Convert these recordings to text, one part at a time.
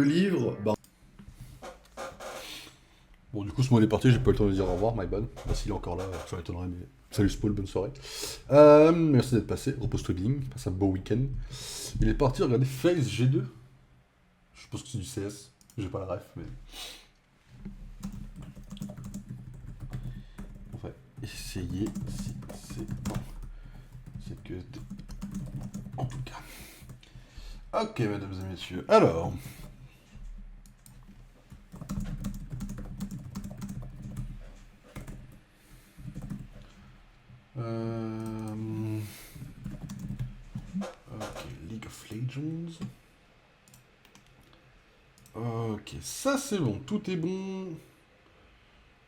le livre, bah... Bon, du coup, ce mot est parti, j'ai pas eu le temps de dire au revoir, my bad. Bah, s'il est encore là, ça m'étonnerait, mais... Salut Spawn, bonne soirée. Merci d'être passé, repose-toi bien, passe un beau week-end. Il est parti regarder Phase G2. Je pense que c'est du CS, j'ai pas la ref, mais... On va essayer si c'est bon. C'est que... En tout cas. Ok, mesdames et messieurs, alors... Ok, League of Legends. Ok, ça c'est bon, tout est bon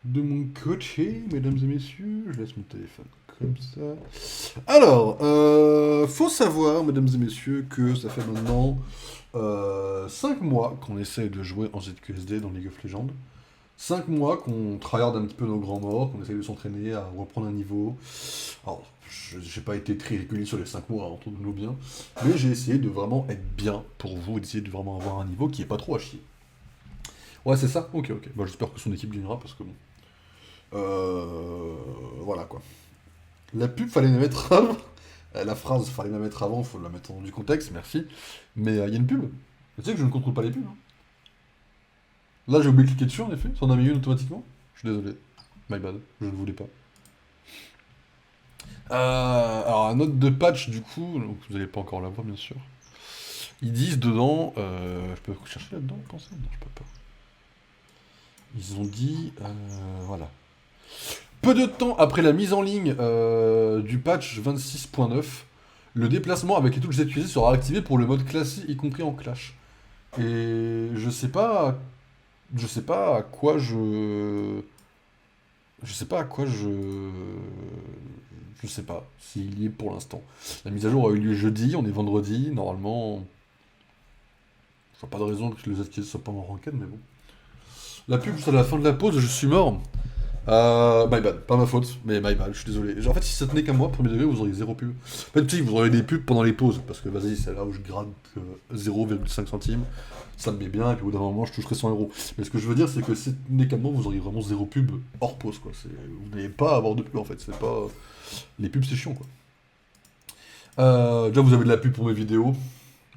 de mon côté, mesdames et messieurs. Je laisse mon téléphone comme ça. Alors, faut savoir, mesdames et messieurs, que ça fait maintenant 5 mois qu'on essaye de jouer en ZQSD dans League of Legends. 5 mois qu'on tryhard un petit peu nos grands morts, qu'on essaye de s'entraîner à reprendre un niveau. Alors, j'ai pas été très régulier sur les 5 mois, entendons-nous bien, mais j'ai essayé de vraiment être bien pour vous, et d'essayer de vraiment avoir un niveau qui est pas trop à chier. Ouais, c'est ça. Ok, ok. Bah, j'espère que son équipe gagnera parce que bon. Voilà quoi. La pub, fallait la mettre avant. La phrase, fallait la mettre avant, faut la mettre dans du contexte, merci. Mais il y a une pub. Tu sais que je ne contrôle pas les pubs, hein. Là, j'ai oublié de cliquer dessus en effet, ça en a mis une automatiquement. Je suis désolé. My bad, je ne voulais pas. Alors, un note de patch, du coup, donc vous n'allez pas encore la voir, bien sûr. Ils disent dedans. Je peux chercher là-dedans, vous pensez? Non, je peux pas. Ils ont dit. Voilà. Peu de temps après la mise en ligne du patch 26.9, le déplacement avec les touches ZQSD sera activé pour le mode classique, y compris en clash. Et je sais pas. Je sais pas à quoi je. Je sais pas à quoi je. Je sais pas s'il y est pour l'instant. La mise à jour a eu lieu jeudi, on est vendredi, normalement. Je vois pas de raison que le ZQSD soit pas en ranked, mais bon. La pub juste à la fin de la pause, je suis mort. My bad, pas ma faute, mais my bad, je suis désolé. En fait, si ça tenait qu'à moi, premier degré, vous auriez zéro pub. En fait, si, vous auriez des pubs pendant les pauses, parce que vas-y, c'est là où je gratte 0,5 centimes, ça me met bien, et puis au bout d'un moment, je toucherai 100 euros. Mais ce que je veux dire, c'est que si ça tenait qu'à moi, vous auriez vraiment zéro pub hors pause, quoi. Vous n'allez pas avoir de pub, en fait, c'est pas... Les pubs, c'est chiant, quoi. Déjà, vous avez de la pub pour mes vidéos.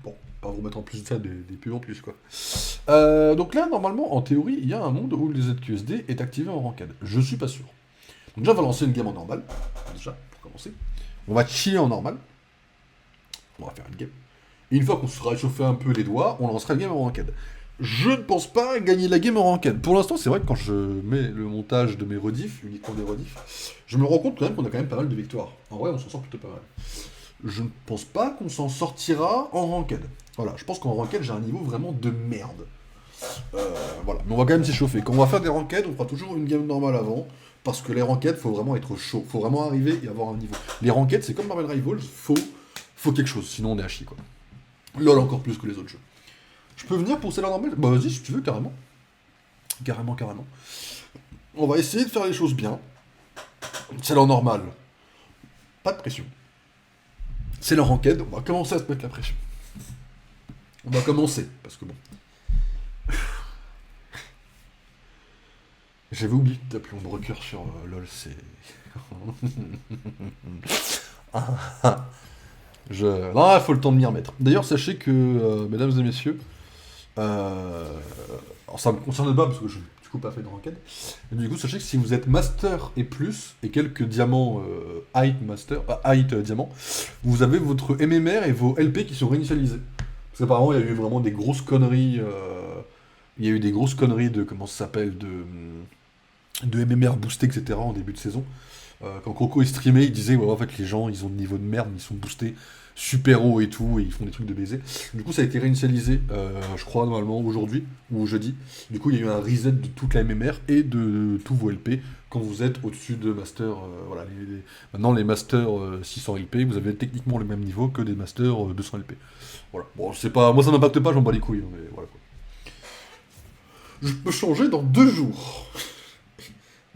Bon, pas vous mettre en plus de ça, des pubs en plus, quoi. Donc là, normalement, en théorie, il y a un monde où le ZQSD est activé en ranked. Je suis pas sûr. Donc déjà, on va lancer une game en normal. Déjà, pour commencer. On va chiller en normal. On va faire une game. Et une fois qu'on se sera échauffé un peu les doigts, on lancera une game en ranked. Je ne pense pas gagner la game en ranked. Pour l'instant, c'est vrai que quand je mets le montage de mes rediffs, uniquement des rediffs, je me rends compte quand même qu'on a quand même pas mal de victoires. En vrai, on s'en sort plutôt pas mal. Je ne pense pas qu'on s'en sortira en ranked. Voilà, je pense qu'en ranked, j'ai un niveau vraiment de merde. Voilà, mais on va quand même s'échauffer. Quand on va faire des ranked, on fera toujours une game normale avant, parce que les ranked, faut vraiment être chaud, faut vraiment arriver et avoir un niveau. Les ranked, c'est comme Marvel Rivals, faut quelque chose, sinon on est à chier quoi. LOL encore plus que les autres jeux. Je peux venir pour celle-là normale? Bah vas-y si tu veux, carrément. Carrément, carrément. On va essayer de faire les choses bien. Celle-là normale, pas de pression. C'est la ranked, on va commencer à se mettre la pression. On va commencer, parce que bon. J'avais oublié de t'appeler mon broker sur LoL, c'est... Non, il faut le temps de m'y remettre. D'ailleurs, sachez que, mesdames et messieurs, alors ça me concerne pas parce que je suis du coup pas fait de ranked, mais du coup, sachez que si vous êtes master et plus, et quelques diamants height master, height diamant, vous avez votre MMR et vos LP qui sont réinitialisés. Parce qu'apparemment, il y a eu vraiment des grosses conneries, il y a eu des grosses conneries de, comment ça s'appelle, de MMR boosté, etc. en début de saison. Quand Coco est streamé, il disait ouais, en fait les gens ils ont des niveaux de merde, mais ils sont boostés super haut et tout, et ils font des trucs de baiser. Du coup ça a été réinitialisé, je crois normalement aujourd'hui, ou jeudi. Du coup il y a eu un reset de toute la MMR et de tous vos LP quand vous êtes au-dessus de Master. Voilà, maintenant les Master 600 LP, vous avez techniquement le même niveau que des Master 200 LP. Voilà, bon c'est pas. Moi ça m'impacte pas, j'en bats les couilles, hein, mais voilà quoi. Je peux changer dans 2 jours.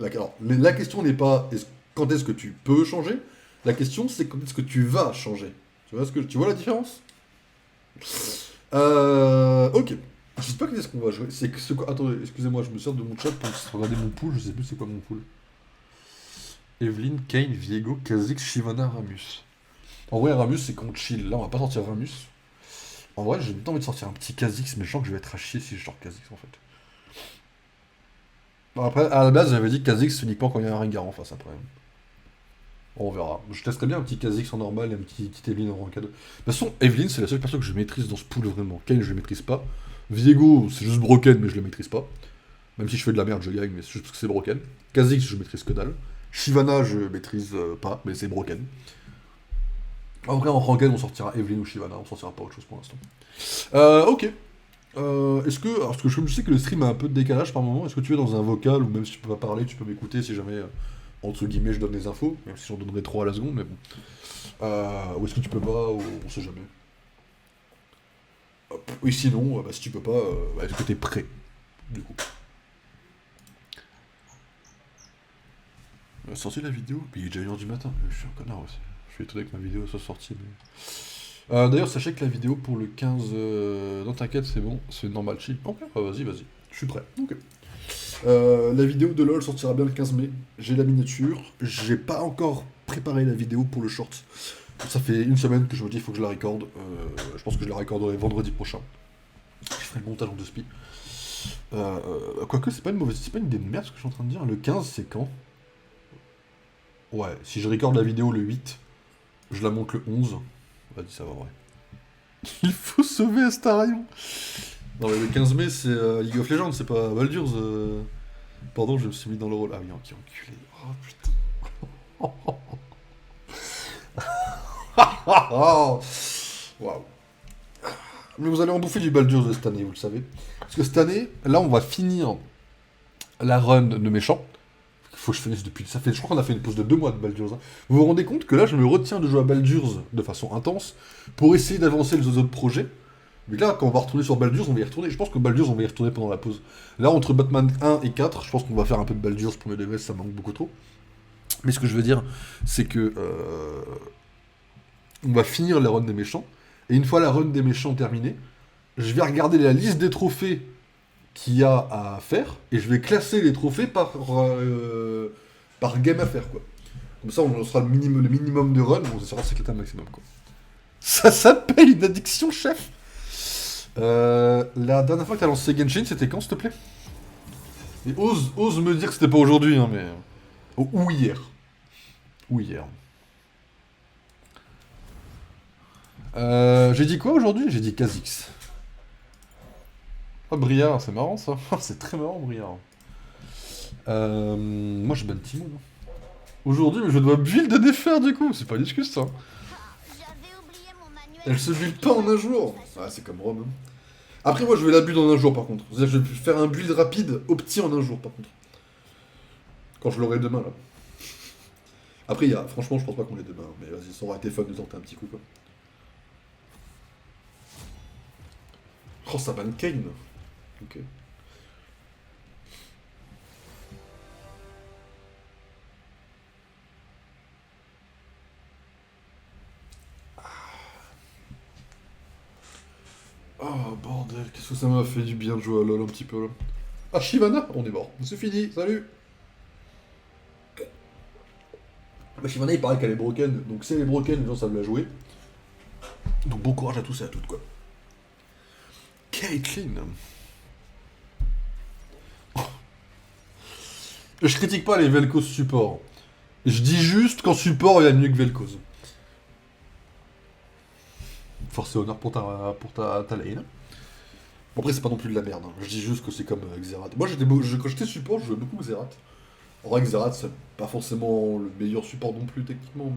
Alors, la question n'est pas quand est-ce que tu peux changer, la question c'est quand est-ce que tu vas changer. Tu vois la différence? Ok. Je sais pas qu'est-ce qu'on va jouer. C'est que ce quoi. Attendez, excusez-moi, je me sers de mon chat pour regarder mon pool. Je sais plus c'est quoi mon pool. Evelyn, Kane, Viego, Kha'Zix, Shyvana, Ramus. En vrai, Ramus, c'est qu'on chill. Là, on va pas sortir Ramus. En vrai, j'ai envie de sortir un petit Kha'Zix, mais je sens que je vais être à chier si je sors Kha'Zix en fait. Bon, après, à la base, j'avais dit Kha'Zix uniquement quand il y a un Rengar en face après. Bon, on verra. Je testerai bien un petit Kha'Zix en normal et un petit Evelyn en ranked. De toute façon, Evelyn, c'est la seule personne que je maîtrise dans ce pool vraiment. Kane, je le maîtrise pas. Viego, c'est juste broken, mais je le maîtrise pas. Même si je fais de la merde, je gagne, mais c'est juste parce que c'est broken. Kha'Zix, je maîtrise que dalle. Shyvana, je maîtrise pas, mais c'est broken. En vrai, en ranked, on sortira Evelyn ou Shyvana, on sortira pas autre chose pour l'instant. Ok. Est-ce que, alors, parce que je sais que le stream a un peu de décalage par moment, est-ce que tu es dans un vocal, ou même si tu peux pas parler, tu peux m'écouter si jamais, entre guillemets, je donne des infos, même si j'en donnerais trop à la seconde, mais bon. Ou est-ce que tu peux pas, ou on sait jamais. Oui, sinon, bah, si tu peux pas, est-ce que t'es prêt, du coup. Sorti la vidéo, puis il est déjà 1h du matin, je suis un connard aussi. Je suis étonné que ma vidéo soit sortie, mais... D'ailleurs, sachez que la vidéo pour le 15... Non, t'inquiète, c'est bon, c'est normal, chill. Ok, vas-y, vas-y, je suis prêt. Ok. La vidéo de LoL sortira bien le 15 mai. J'ai la miniature. J'ai pas encore préparé la vidéo pour le short. Ça fait une semaine que je me dis il faut que je la recorde. Je pense que je la recorderai vendredi prochain. Je ferai le montage en 2 spi. Quoique, c'est pas une mauvaise... C'est pas une idée de merde ce que je suis en train de dire. Le 15, c'est quand? Ouais, si je recorde la vidéo le 8, je la monte le 11. Vas-y, ça va vrai. Il faut sauver Astarion. Non mais le 15 mai c'est League of Legends, c'est pas Baldur's. Pardon, je me suis mis dans le rôle. Ah oui, qui enculé. Oh putain. Waouh. Mais vous allez en bouffer du Baldur's cette année, vous le savez. Parce que cette année, là on va finir la run de méchant. Il faut que je finisse depuis... Ça fait... Je crois qu'on a fait une pause de 2 mois de Baldur's. Vous vous rendez compte que là je me retiens de jouer à Baldur's de façon intense pour essayer d'avancer les autres projets. Mais là, quand on va retourner sur Baldur's, on va y retourner. Je pense que Baldur's, on va y retourner pendant la pause. Là, entre Batman 1 et 4, je pense qu'on va faire un peu de Baldur's pour mes degrés, ça manque beaucoup trop. Mais ce que je veux dire, c'est que on va finir la run des méchants. Et une fois la run des méchants terminée, je vais regarder la liste des trophées qu'il y a à faire. Et je vais classer les trophées par game à faire, quoi. Comme ça, on sera le minimum de run, on essaiera de s'éclater un maximum, quoi. Ça s'appelle une addiction, chef. La dernière fois que t'as lancé Genshin, c'était quand, s'il te plaît? Et ose me dire que c'était pas aujourd'hui, hein, mais... Ou hier. Ou hier. J'ai dit quoi aujourd'hui? J'ai dit Kha'Zix. Oh, Briard, c'est marrant, ça. C'est très marrant, Briard. Moi, je banne Timo, non? Aujourd'hui, mais je dois build de défaire, du coup. C'est pas une excuse, ça. Elle se build pas en un jour. Ah, c'est comme Rome, hein. Après, moi, je vais la build en un jour, par contre. C'est-à-dire que je vais faire un build rapide, opti en un jour, par contre. Quand je l'aurai demain, là. Après, franchement, je pense pas qu'on l'ait demain. Mais vas-y, ça aura été fun de tenter un petit coup, quoi. Oh, ça banne Kane. Ok. Oh, bordel, qu'est-ce que ça m'a fait du bien de jouer à LoL un petit peu, là. Ah, Shyvana, on est mort. C'est fini, salut. Bah, Shyvana, il paraît qu'elle est broken, donc si elle est broken, les gens savent la jouer. Donc bon courage à tous et à toutes, quoi. Caitlyn. Je critique pas les Vel'Koz support. Je dis juste qu'en support, il y a mieux que Vel'Koz. Force et honneur pour ta lane. Bon, après, c'est pas non plus de la merde, hein. Je dis juste que c'est comme Xerath. Moi, quand j'étais support, je jouais beaucoup Xerath. En vrai, Xerath, c'est pas forcément le meilleur support non plus, techniquement,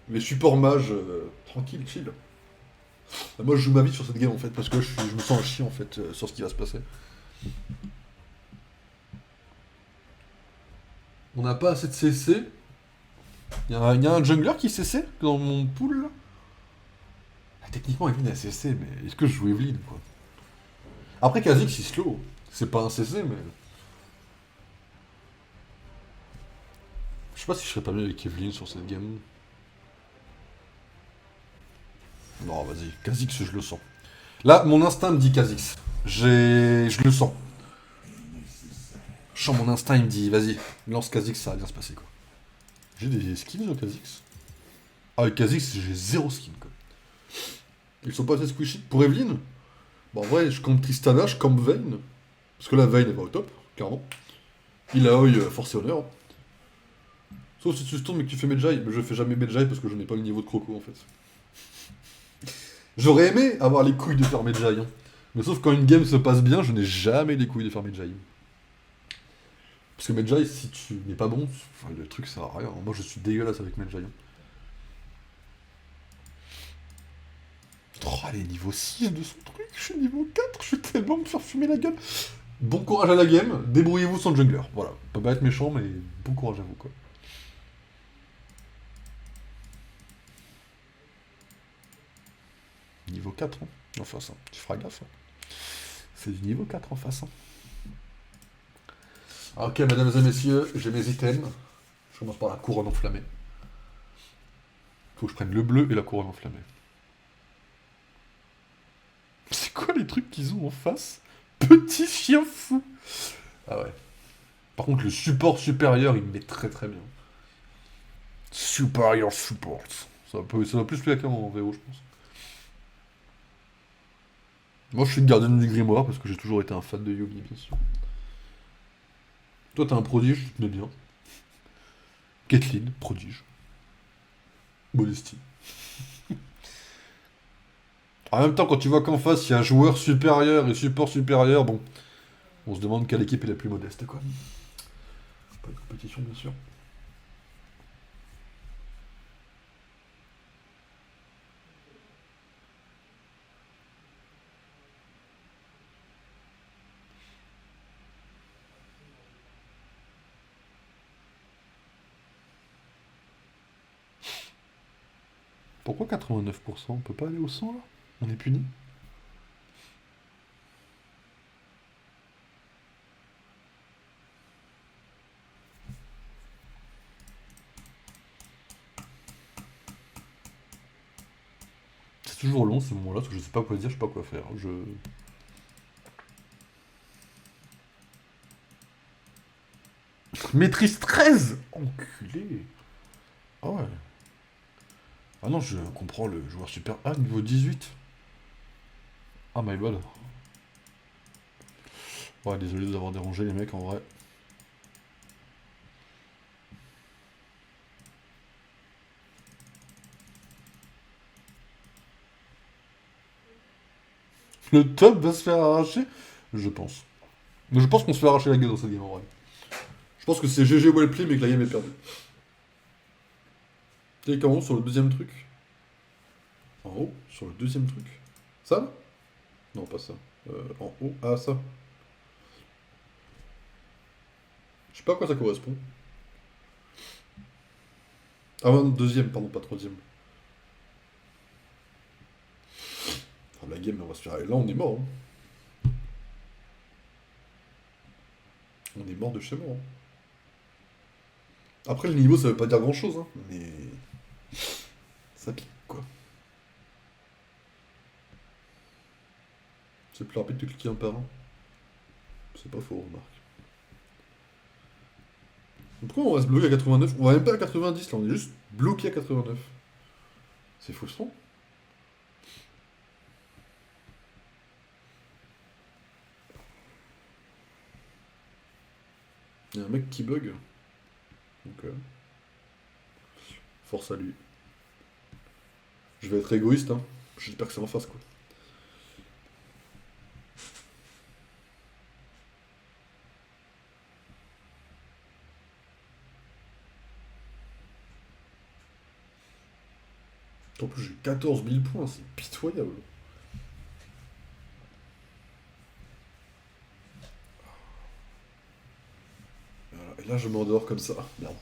mais support mage, tranquille, chill. Moi, je joue ma vie sur cette game, en fait, parce que je me sens un chien, en fait, sur ce qui va se passer. On n'a pas assez de CC. Il y a un jungler qui CC dans mon pool, là. Ah, techniquement, Evelyn a CC, mais est-ce que je joue Evelyn, quoi? Après, Kha'Zix, il slow. C'est pas un CC, mais... Je sais pas si je serais pas mieux avec Evelyn sur cette game. Non, vas-y, Kha'Zix, je le sens. Là, mon instinct me dit Kha'Zix. Je le sens. Je sens mon instinct, il me dit, vas-y, lance Kha'Zix, ça va bien se passer, quoi. J'ai des skins au Kha'Zix. Ah, avec Kha'Zix, j'ai zéro skin, quoi. Ils sont pas assez squishy. Pour Evelyn, bon, en vrai, je compte Tristana, je compte Vayne. Parce que là, Vayne, elle va au top, clairement. Il a Oi, force et honneur. Sauf si tu stuns mais que tu fais Medjay. Mais je fais jamais Medjay parce que je n'ai pas le niveau de Croco, en fait. J'aurais aimé avoir les couilles de faire Medjay, hein. Mais sauf quand une game se passe bien, je n'ai jamais les couilles de faire Medjay. Parce que Medjay, si tu n'es pas bon, enfin, le truc sert à rien. Moi, je suis dégueulasse avec Medjay. Oh, allez, niveau 6 de son truc, je suis niveau 4, je suis tellement me faire fumer la gueule. Bon courage à la game, débrouillez-vous sans jungler. Voilà, peut pas être méchant, mais bon courage à vous, quoi. Niveau 4, hein, en face, hein. Tu feras gaffe. Hein. C'est du niveau 4 en face. Hein. Ah, ok, mesdames et messieurs, j'ai mes items. Je commence par la couronne enflammée. Faut que je prenne le bleu et la couronne enflammée. C'est quoi les trucs qu'ils ont en face? Petit chien fou. Ah ouais. Par contre, le support supérieur, il me met très très bien. Superior support. Ça va plus plaire en VO, je pense. Moi, je suis une gardienne du grimoire parce que j'ai toujours été un fan de Yugi, bien sûr. Toi, t'es un prodige, tu te mets bien. Caitlyn, prodige. Modestie. En même temps, quand tu vois qu'en face, il y a un joueur supérieur et support supérieur, bon, on se demande quelle équipe est la plus modeste, quoi. Pas de compétition, bien sûr. Pourquoi 89%? On peut pas aller au 100, là? On est puni? C'est toujours long, ce moment-là, parce que je sais pas quoi dire, je sais pas quoi faire. Maîtrise 13! Enculé! Ah ouais. Ah non, je comprends le joueur super. Ah, niveau 18. Ah, my bad. Ouais, désolé de vous avoir dérangé, les mecs, en vrai. Le top va se faire arracher? Je pense. Mais je pense qu'on se fait arracher la gueule dans cette game, en vrai. Je pense que c'est GG Wellplay, mais que la game est perdue. Et en haut, sur le deuxième truc. En haut, sur le deuxième truc. Ça là? Non, pas ça. En haut. Ah, ça. Je sais pas à quoi ça correspond. Ah, non, deuxième, pardon, pas troisième. Ah, la game, on va se faire. Et là, on est mort. Hein. On est mort de chez mort. Hein. Après, le niveau, ça veut pas dire grand chose, hein, mais. Ça pique, quoi. C'est plus rapide de cliquer un par un. C'est pas faux, remarque. Pourquoi on reste bloqué à 89? On va même pas à 90 là, on est juste bloqué à 89. C'est frustrant. Il y a un mec qui bug. Donc, force à lui. Je vais être égoïste, hein. J'espère que ça en fasse, quoi. En plus, j'ai 14 000 points, c'est pitoyable. Voilà. Et là, je m'endors comme ça. Merde.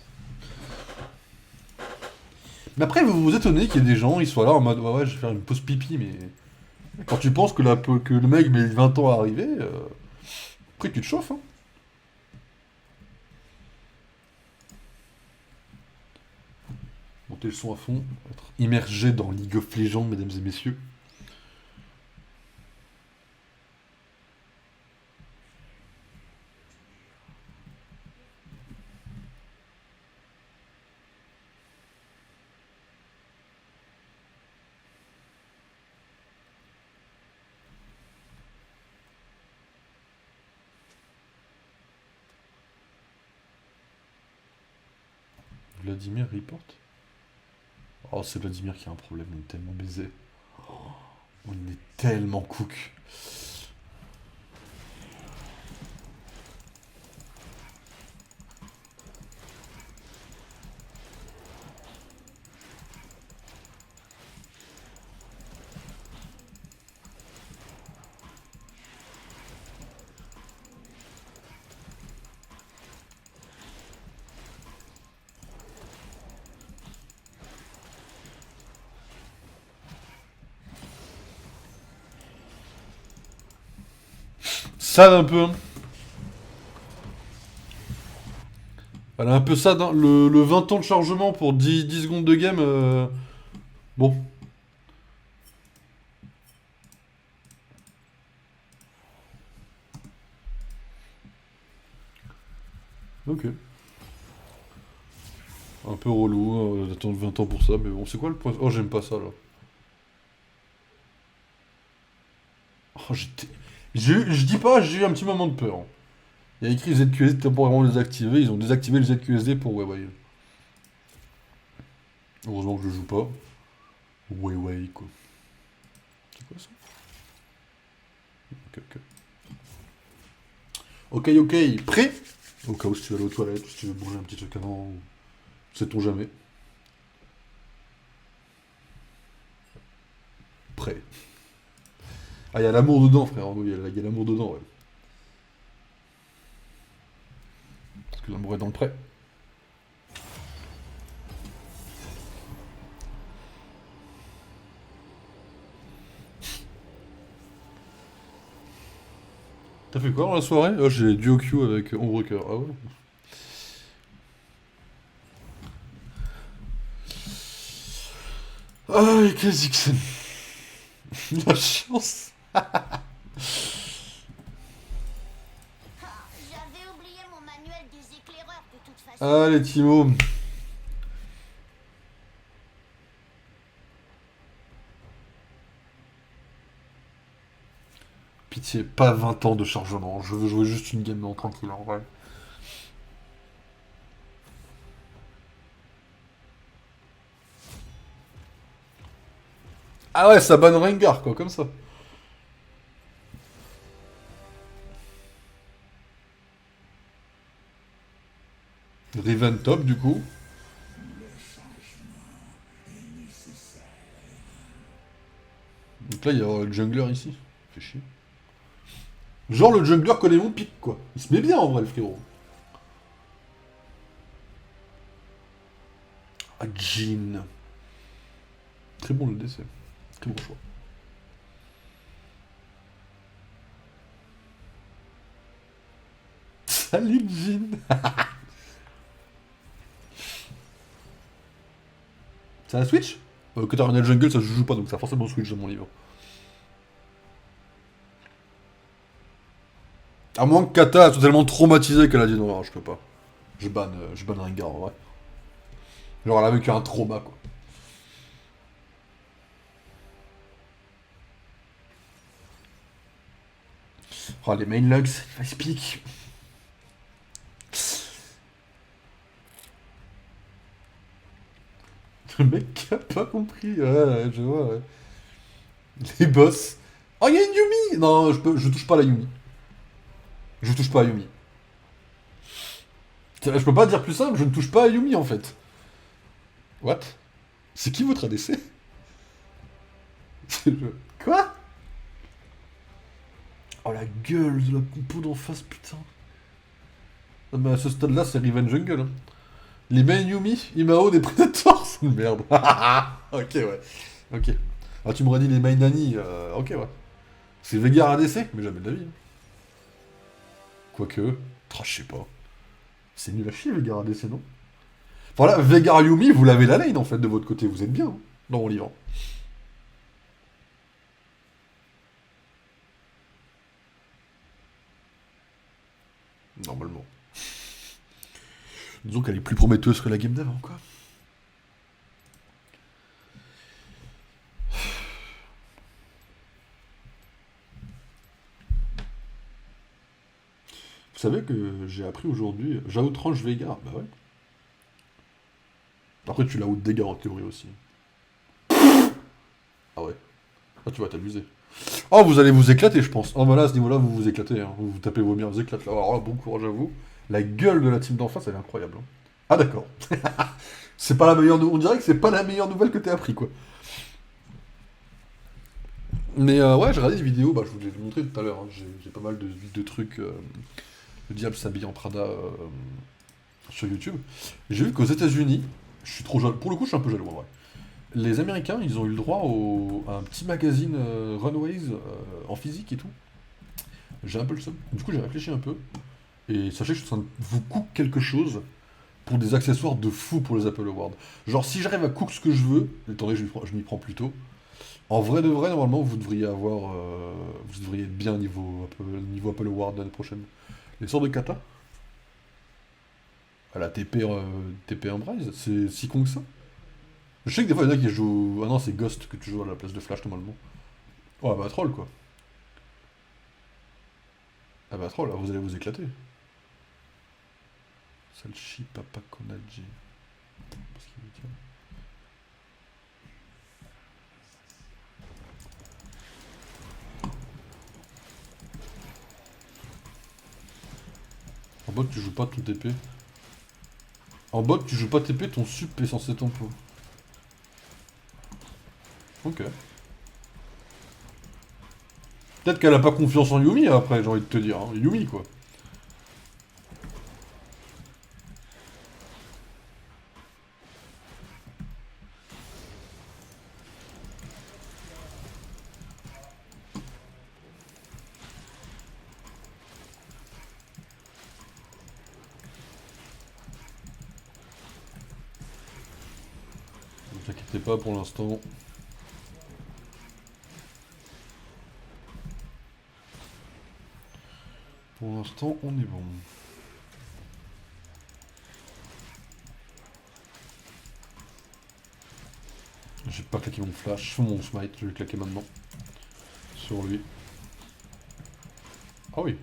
Mais après, vous vous étonnez qu'il y ait des gens, ils soient là en mode ouais, ouais, je vais faire une pause pipi, mais. Quand tu penses que le mec met 20 ans à arriver, après tu te chauffes, hein. Montez le son à fond, être immergé dans League of Legends, mesdames et messieurs. Vladimir report. Oh, c'est Vladimir qui a un problème, on est tellement baisé. On est tellement cook. Ça un peu. Elle a un peu ça, dans le 20 ans de chargement pour 10 secondes de game. Bon. Ok. Un peu relou, d'attendre 20 ans pour ça, mais bon, c'est quoi le point? Oh, j'aime pas ça, là. Oh, j'étais... Je dis pas, j'ai eu un petit moment de peur, hein. Il y a écrit ZQSD temporairement désactivé, ils ont désactivé le ZQSD pour Huawei. Heureusement que je joue pas. Huawei, quoi. C'est quoi ça? Ok, ok. Ok, ok, prêt? Au cas où si tu veux aller aux toilettes, ou si tu veux manger un petit truc avant, ou... Sait-on jamais. Prêt. Ah, il y a l'amour dedans, frère. Il y a l'amour dedans, ouais. Parce que l'amour est dans le prêt. T'as fait quoi dans la soirée? Oh, j'ai duo Q avec Ombre Cœur. Ah ouais? Ah, Kazixen. La chance. J'avais oublié mon manuel des éclaireurs de toute façon. Allez, Timo. Pitié, pas 20 ans de chargement. Je veux jouer juste une game tranquille en vrai. Ah ouais, ça banne Rengar, quoi, comme ça. Riven top, du coup. Donc là, il y a le jungler ici. Fait chier. Genre, le jungler connaît mon pic, quoi. Il se met bien, en vrai, le frérot. Ah, Jean. Très bon, le décès. Très bon choix. Salut, Jean. C'est un Switch? Katarina Jungle, ça se joue pas, donc ça a forcément Switch dans mon livre. À moins que Kata soit tellement traumatisée qu'elle a dit non, je peux pas. Je banne Rengar en vrai. Genre elle a vécu un trauma quoi. Oh les main logs, I speak. Le mec a pas compris, ouais, je vois, ouais. Les boss. Oh y'a une Yumi! Non, je touche pas à la Yumi. Je touche pas à Yumi. Je peux pas dire plus simple, je ne touche pas à Yumi en fait. What? C'est qui votre ADC? Quoi? Oh la gueule de la compo d'en face, putain. Ah, mais à ce stade-là, c'est Riven Jungle. Hein. Les mains Yumi, Imao des Predators, c'est une merde. Ok, ouais. Ok. Ah, tu m'aurais dit les mains Nani, ok, ouais. C'est Vegar ADC, mais jamais de la vie. Hein. Quoique, je sais pas. C'est nul à chier, Vegar ADC, non? Voilà, Vegar Yumi, vous l'avez la lane en fait de votre côté, vous êtes bien hein, dans mon livre. Normalement. Disons qu'elle est plus prometteuse que la game d'avant, quoi. Vous savez que j'ai appris aujourd'hui. J'outrange Veigar, bah ouais. Après, tu l'as haut de dégâts en théorie aussi. Ah ouais. Ah, tu vas t'amuser. Oh, vous allez vous éclater, je pense. Oh, bah là, à ce niveau-là, vous vous éclatez. Hein. Vous tapez vos biens, vous éclatez. Alors là, bon courage à vous. La gueule de la team d'en face, elle est incroyable. Hein. Ah, d'accord. C'est pas la meilleure. On dirait que c'est pas la meilleure nouvelle que t'aies appris, quoi. Mais ouais, j'ai regardé des vidéos, bah, je vous l'ai montré tout à l'heure. Hein. J'ai pas mal de trucs. Le diable s'habille en Prada sur YouTube. J'ai vu qu'aux États-Unis, je suis trop jaloux. Pour le coup, je suis un peu jaloux en vrai. Les Américains, ils ont eu le droit à un petit magazine Runways en physique et tout. J'ai un peu le seum. Du coup, j'ai réfléchi un peu. Et sachez que je suis en train de vous cook quelque chose pour des accessoires de fou pour les Apple Awards. Genre, si j'arrive à cook ce que je veux, attendez, je m'y prends plus tôt. En vrai de vrai, normalement, vous devriez avoir. Vous devriez être bien niveau Apple Award l'année prochaine. Les sorts de kata à la TP Embrace, c'est si con que ça. Je sais que des fois, il y en a qui jouent. Ah non, c'est Ghost que tu joues à la place de Flash normalement. Oh, bah troll quoi. Ah bah troll, là, vous allez vous éclater. Salchi Papa Konaji. Parce qu'il me tient. En bot, tu joues pas ton TP. En bot, tu joues pas TP, ton sup est censé tempo. Ok. Peut-être qu'elle a pas confiance en Yumi après, j'ai envie de te dire. Hein. Yumi quoi. Ne vous inquiétez pas pour l'instant. Pour l'instant, on est bon. J'ai pas claqué mon flash, mon smite, je vais le claquer maintenant. Sur lui. Ah oui.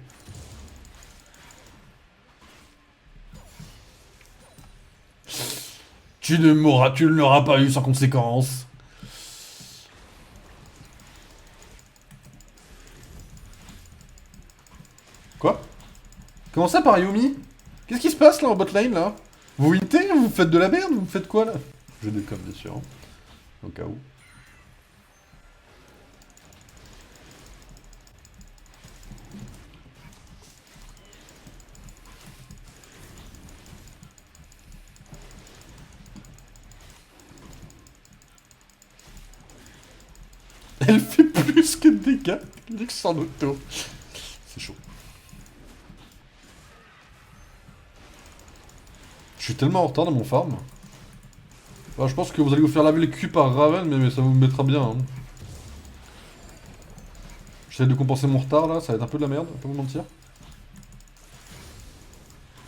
Tu ne mourras, tu ne l'auras pas eu sans conséquence. Quoi? Comment ça par Yumi? Qu'est-ce qui se passe là en botlane là? Vous wintez? Vous faites de la merde? Vous faites quoi là? Je déconne bien sûr. Hein. Au cas où. Elle fait plus que de dégâts. Lix en auto. C'est chaud. Je suis tellement en retard dans mon farm. Bah, je pense que vous allez vous faire laver le cul par Raven, mais ça vous mettra bien. Hein. J'essaie de compenser mon retard là, ça va être un peu de la merde, on va pas vous mentir.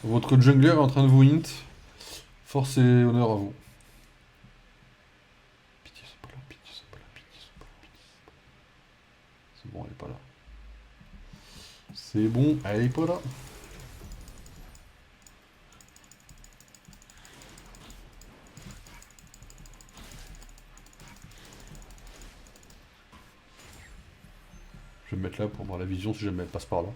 Votre jungler est en train de vous hint. Force et honneur à vous. Pitié, c'est pas là, pitié, c'est pas là, pitié, c'est pas là, pitié. C'est bon, elle est pas là. C'est bon, elle est pas là. Je vais me mettre là pour voir la vision si jamais elle passe par là.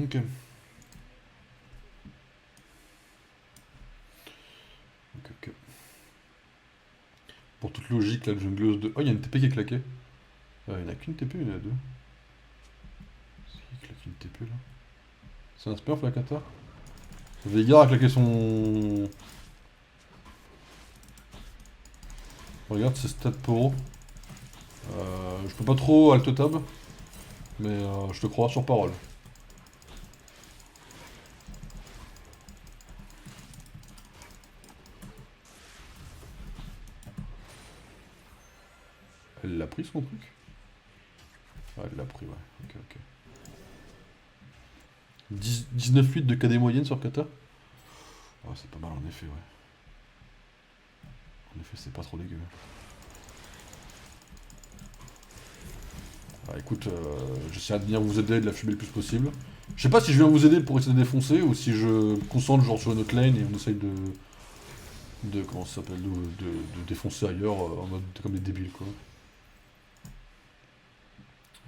Ok. Ok. Pour toute logique, la jungleuse de... Oh, il y a une TP qui est claquée. Il n'y en a qu'une TP, il y en a deux. C'est qui claque une TP là? C'est un Smurf la Kata? Veigar a claqué son... Regarde ses stats pro. Je peux pas trop alt tab. Mais je te crois sur parole. Elle l'a pris son truc? Ouais, elle l'a pris, ouais. Ok, ok. 19,8 de KD moyenne sur Kata? Oh, c'est pas mal en effet, ouais. En effet, c'est pas trop dégueu. Bah, écoute, j'essaie de venir vous aider, de la fumer le plus possible. Je sais pas si je viens vous aider pour essayer de défoncer ou si je me concentre genre sur une autre lane et on essaye de comment ça s'appelle, de défoncer ailleurs en mode comme des débiles quoi.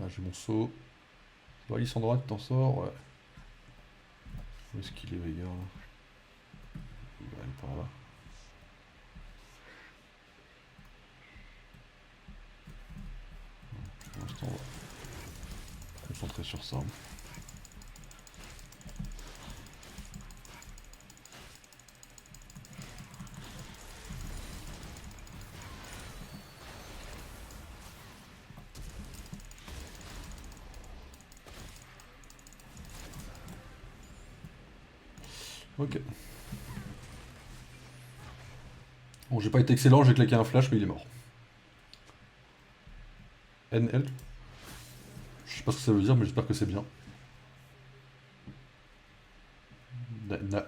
Là j'ai mon saut. Bon, Lissandra, tu t'en sors, ouais. Où est-ce qu'il est, les gars? Il va aller par là. Pour l'instant, on va se concentrer sur ça. Ok. Bon, j'ai pas été excellent, j'ai claqué un flash, mais il est mort. NL. Je sais pas ce que ça veut dire, mais j'espère que c'est bien.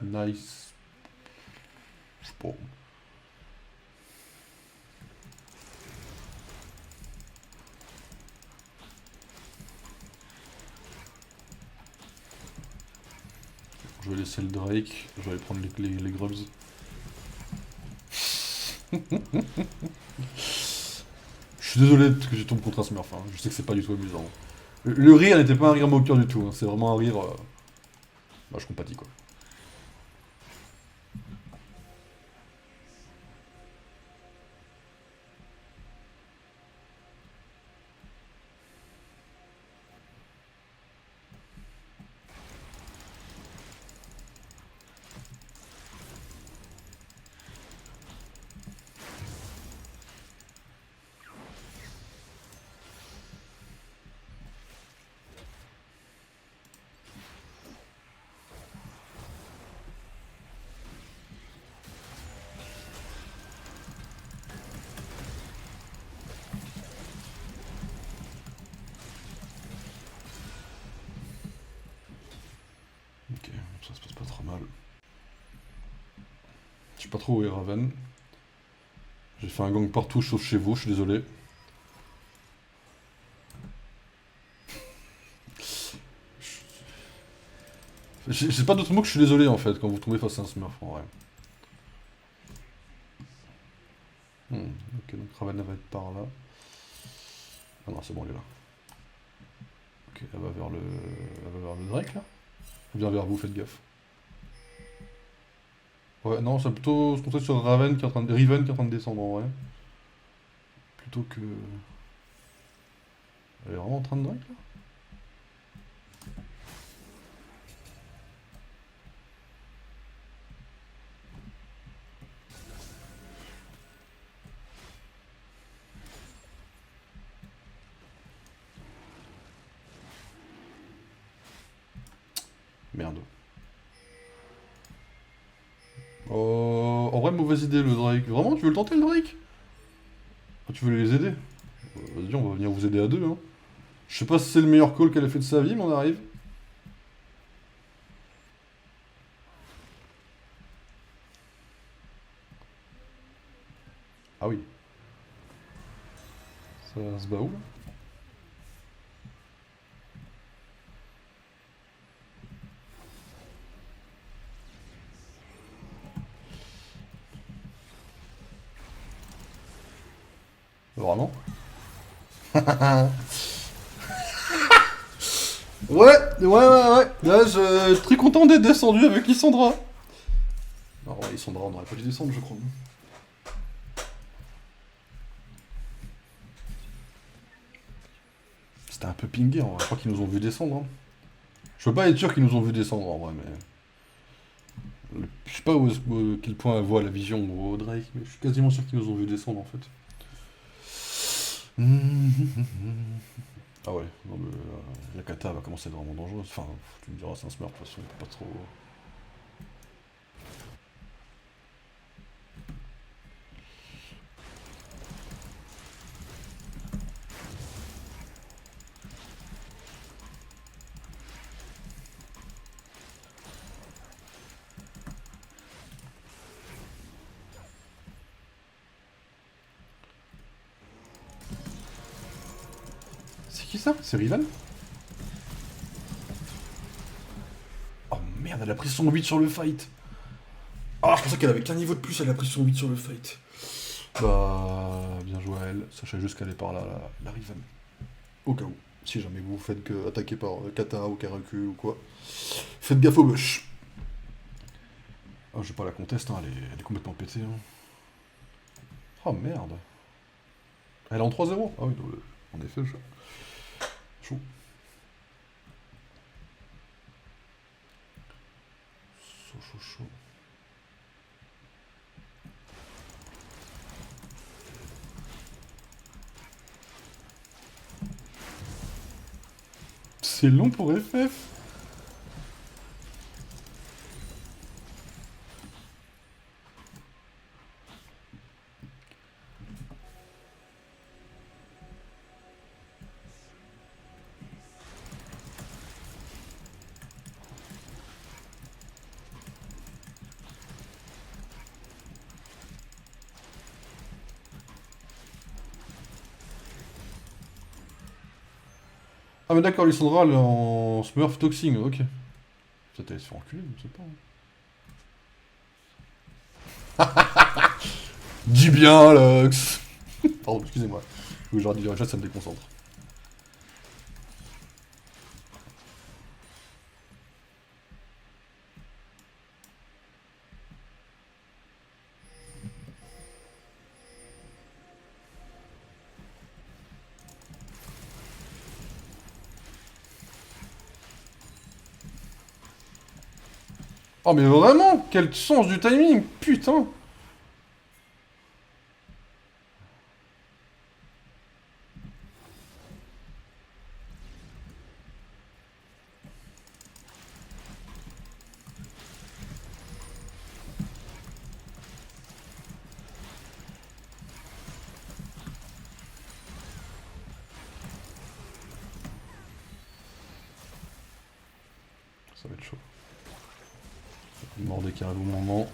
Nice. Je sais pas. Je vais laisser le Drake, je vais aller prendre les grubs. Je suis désolé que je tombe contre un Smurf, hein. Je sais que c'est pas du tout amusant. Le rire n'était pas un rire moqueur du tout, hein. C'est vraiment un rire... Bah, je compatis quoi. Ok, ça se passe pas trop mal. Je sais pas trop où est Raven. J'ai fait un gang partout sauf chez vous, je suis désolé. J'ai pas d'autre mot que je suis désolé en fait quand vous tombez face à un Smurf en vrai. Ok, donc Raven va être par là. Ah non, c'est bon, elle est là. Ok, elle va vers le Drake là. Elle vient vers vous, faites gaffe. Ouais, non, c'est plutôt se concentrer sur Raven qui est en train de... Riven qui est en train de descendre en vrai. Plutôt que... Elle est vraiment en train de Drake là? Merde. Oh, en vrai, mauvaise idée le Drake. Vraiment, tu veux le tenter le Drake? Ah, tu veux les aider? Vas-y, on va venir vous aider à deux, hein. Je sais pas si c'est le meilleur call qu'elle a fait de sa vie, mais on arrive. Ah oui. Ça se bat où là? Vraiment? Ouais. Là, je suis très content d'être descendu avec Lissandra. Non, ouais, Lissandra, on n'aurait pas dû descendre, je crois. C'était un peu pingé, en vrai. Je crois qu'ils nous ont vu descendre. Hein. Je peux pas être sûr qu'ils nous ont vu descendre, en vrai, mais... Je sais pas quel point elle voit la vision au Drake, mais je suis quasiment sûr qu'ils nous ont vu descendre, en fait. Ah ouais, non mais la kata va commencer à être vraiment dangereuse. Enfin, tu me diras, c'est un smurf, de toute façon, on peut pas trop... qui ça? C'est Rival? Oh merde, elle a pris son 8 sur le fight. Ah, je pensais qu'elle avait qu'un niveau de plus, elle a pris son 8 sur le fight. Bah, bien joué à elle. Sachez juste qu'elle est par là, la Rival. Au cas où. Si jamais vous faites que attaquer par Kata ou Karaku ou quoi. Faites gaffe aux bush. Ah, je vais pas la conteste, hein, elle est complètement pétée. Hein. Oh merde. Elle est en 3-0. Ah oui, donc, en effet, chaud. Chaud. C'est long pour FF. Ah mais d'accord, Lissandra, elle est en Smurf Toxing, ok. Peut-être elle se fait enculer, je sais pas. Hein. Dis bien, Lux. Pardon, excusez-moi. Oui, j'aurais dû dire une chose, ça me déconcentre. Oh mais vraiment, quel sens du timing, putain. Ça va être chaud. Mordé qui arrive au moment.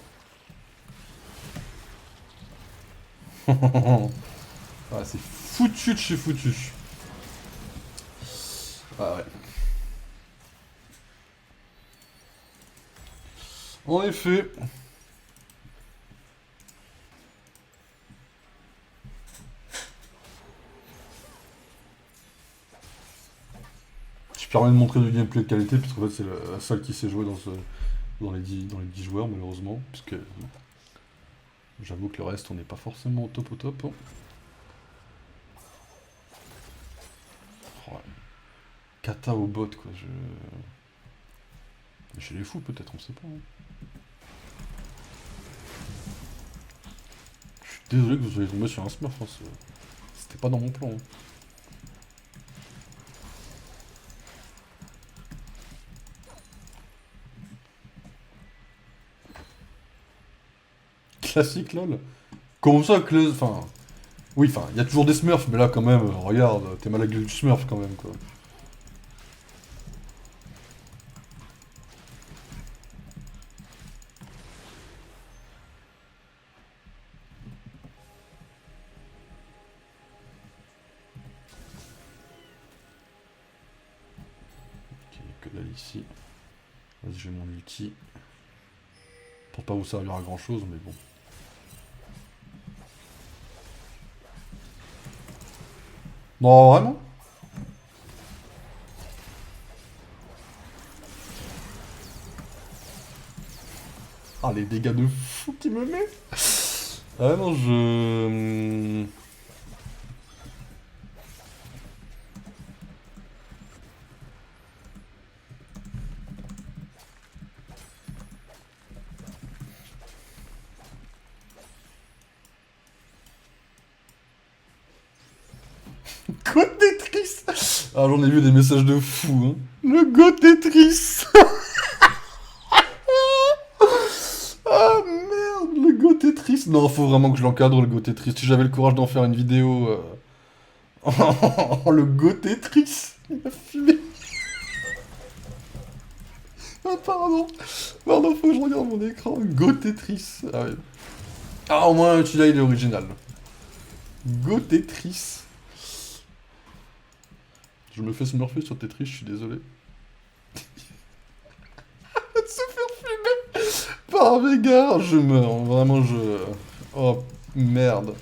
Ah, c'est foutu de chez foutu. Ah ouais. En effet. Je permets de montrer du gameplay de qualité, puisqu'en fait c'est la seule qui s'est jouée dans les 10 joueurs, malheureusement. Puisque j'avoue que le reste, on n'est pas forcément au top. Oh, ouais. Kata au bot, quoi. Mais chez les fous, peut-être, on sait pas. Hein. Je suis désolé que vous soyez tombé sur un smurf, hein, c'était pas dans mon plan. Hein. Classique, lol. Comment ça, que enfin... Oui, enfin, il y a toujours des smurfs, mais là, quand même, regarde, t'es mal à gueule du smurf, quand même, quoi. Ok, que dalle ici. Vas-y, j'ai mon ulti. Pour pas vous servir à grand chose, mais bon. Non, vraiment? Ah, les dégâts de fou qu'il me met. Ah non, je... God Tetris. Ah, j'en ai vu des messages de fou, hein. Le God Tetris. Ah merde, le Go Tetris. Non, faut vraiment que je l'encadre, le Go Tetris. Si j'avais le courage d'en faire une vidéo... le Go Tetris. Il m'a fumé. Ah, pardon. Pardon, faut que je regarde mon écran. Go Tetris. Ah, ouais. Ah, au moins, celui-là, il est original. Go Tetris. Je me fais smurfer sur Tetris, je suis désolé. De se faire fumer par un Veigar, je meurs. Vraiment, je... Oh, merde.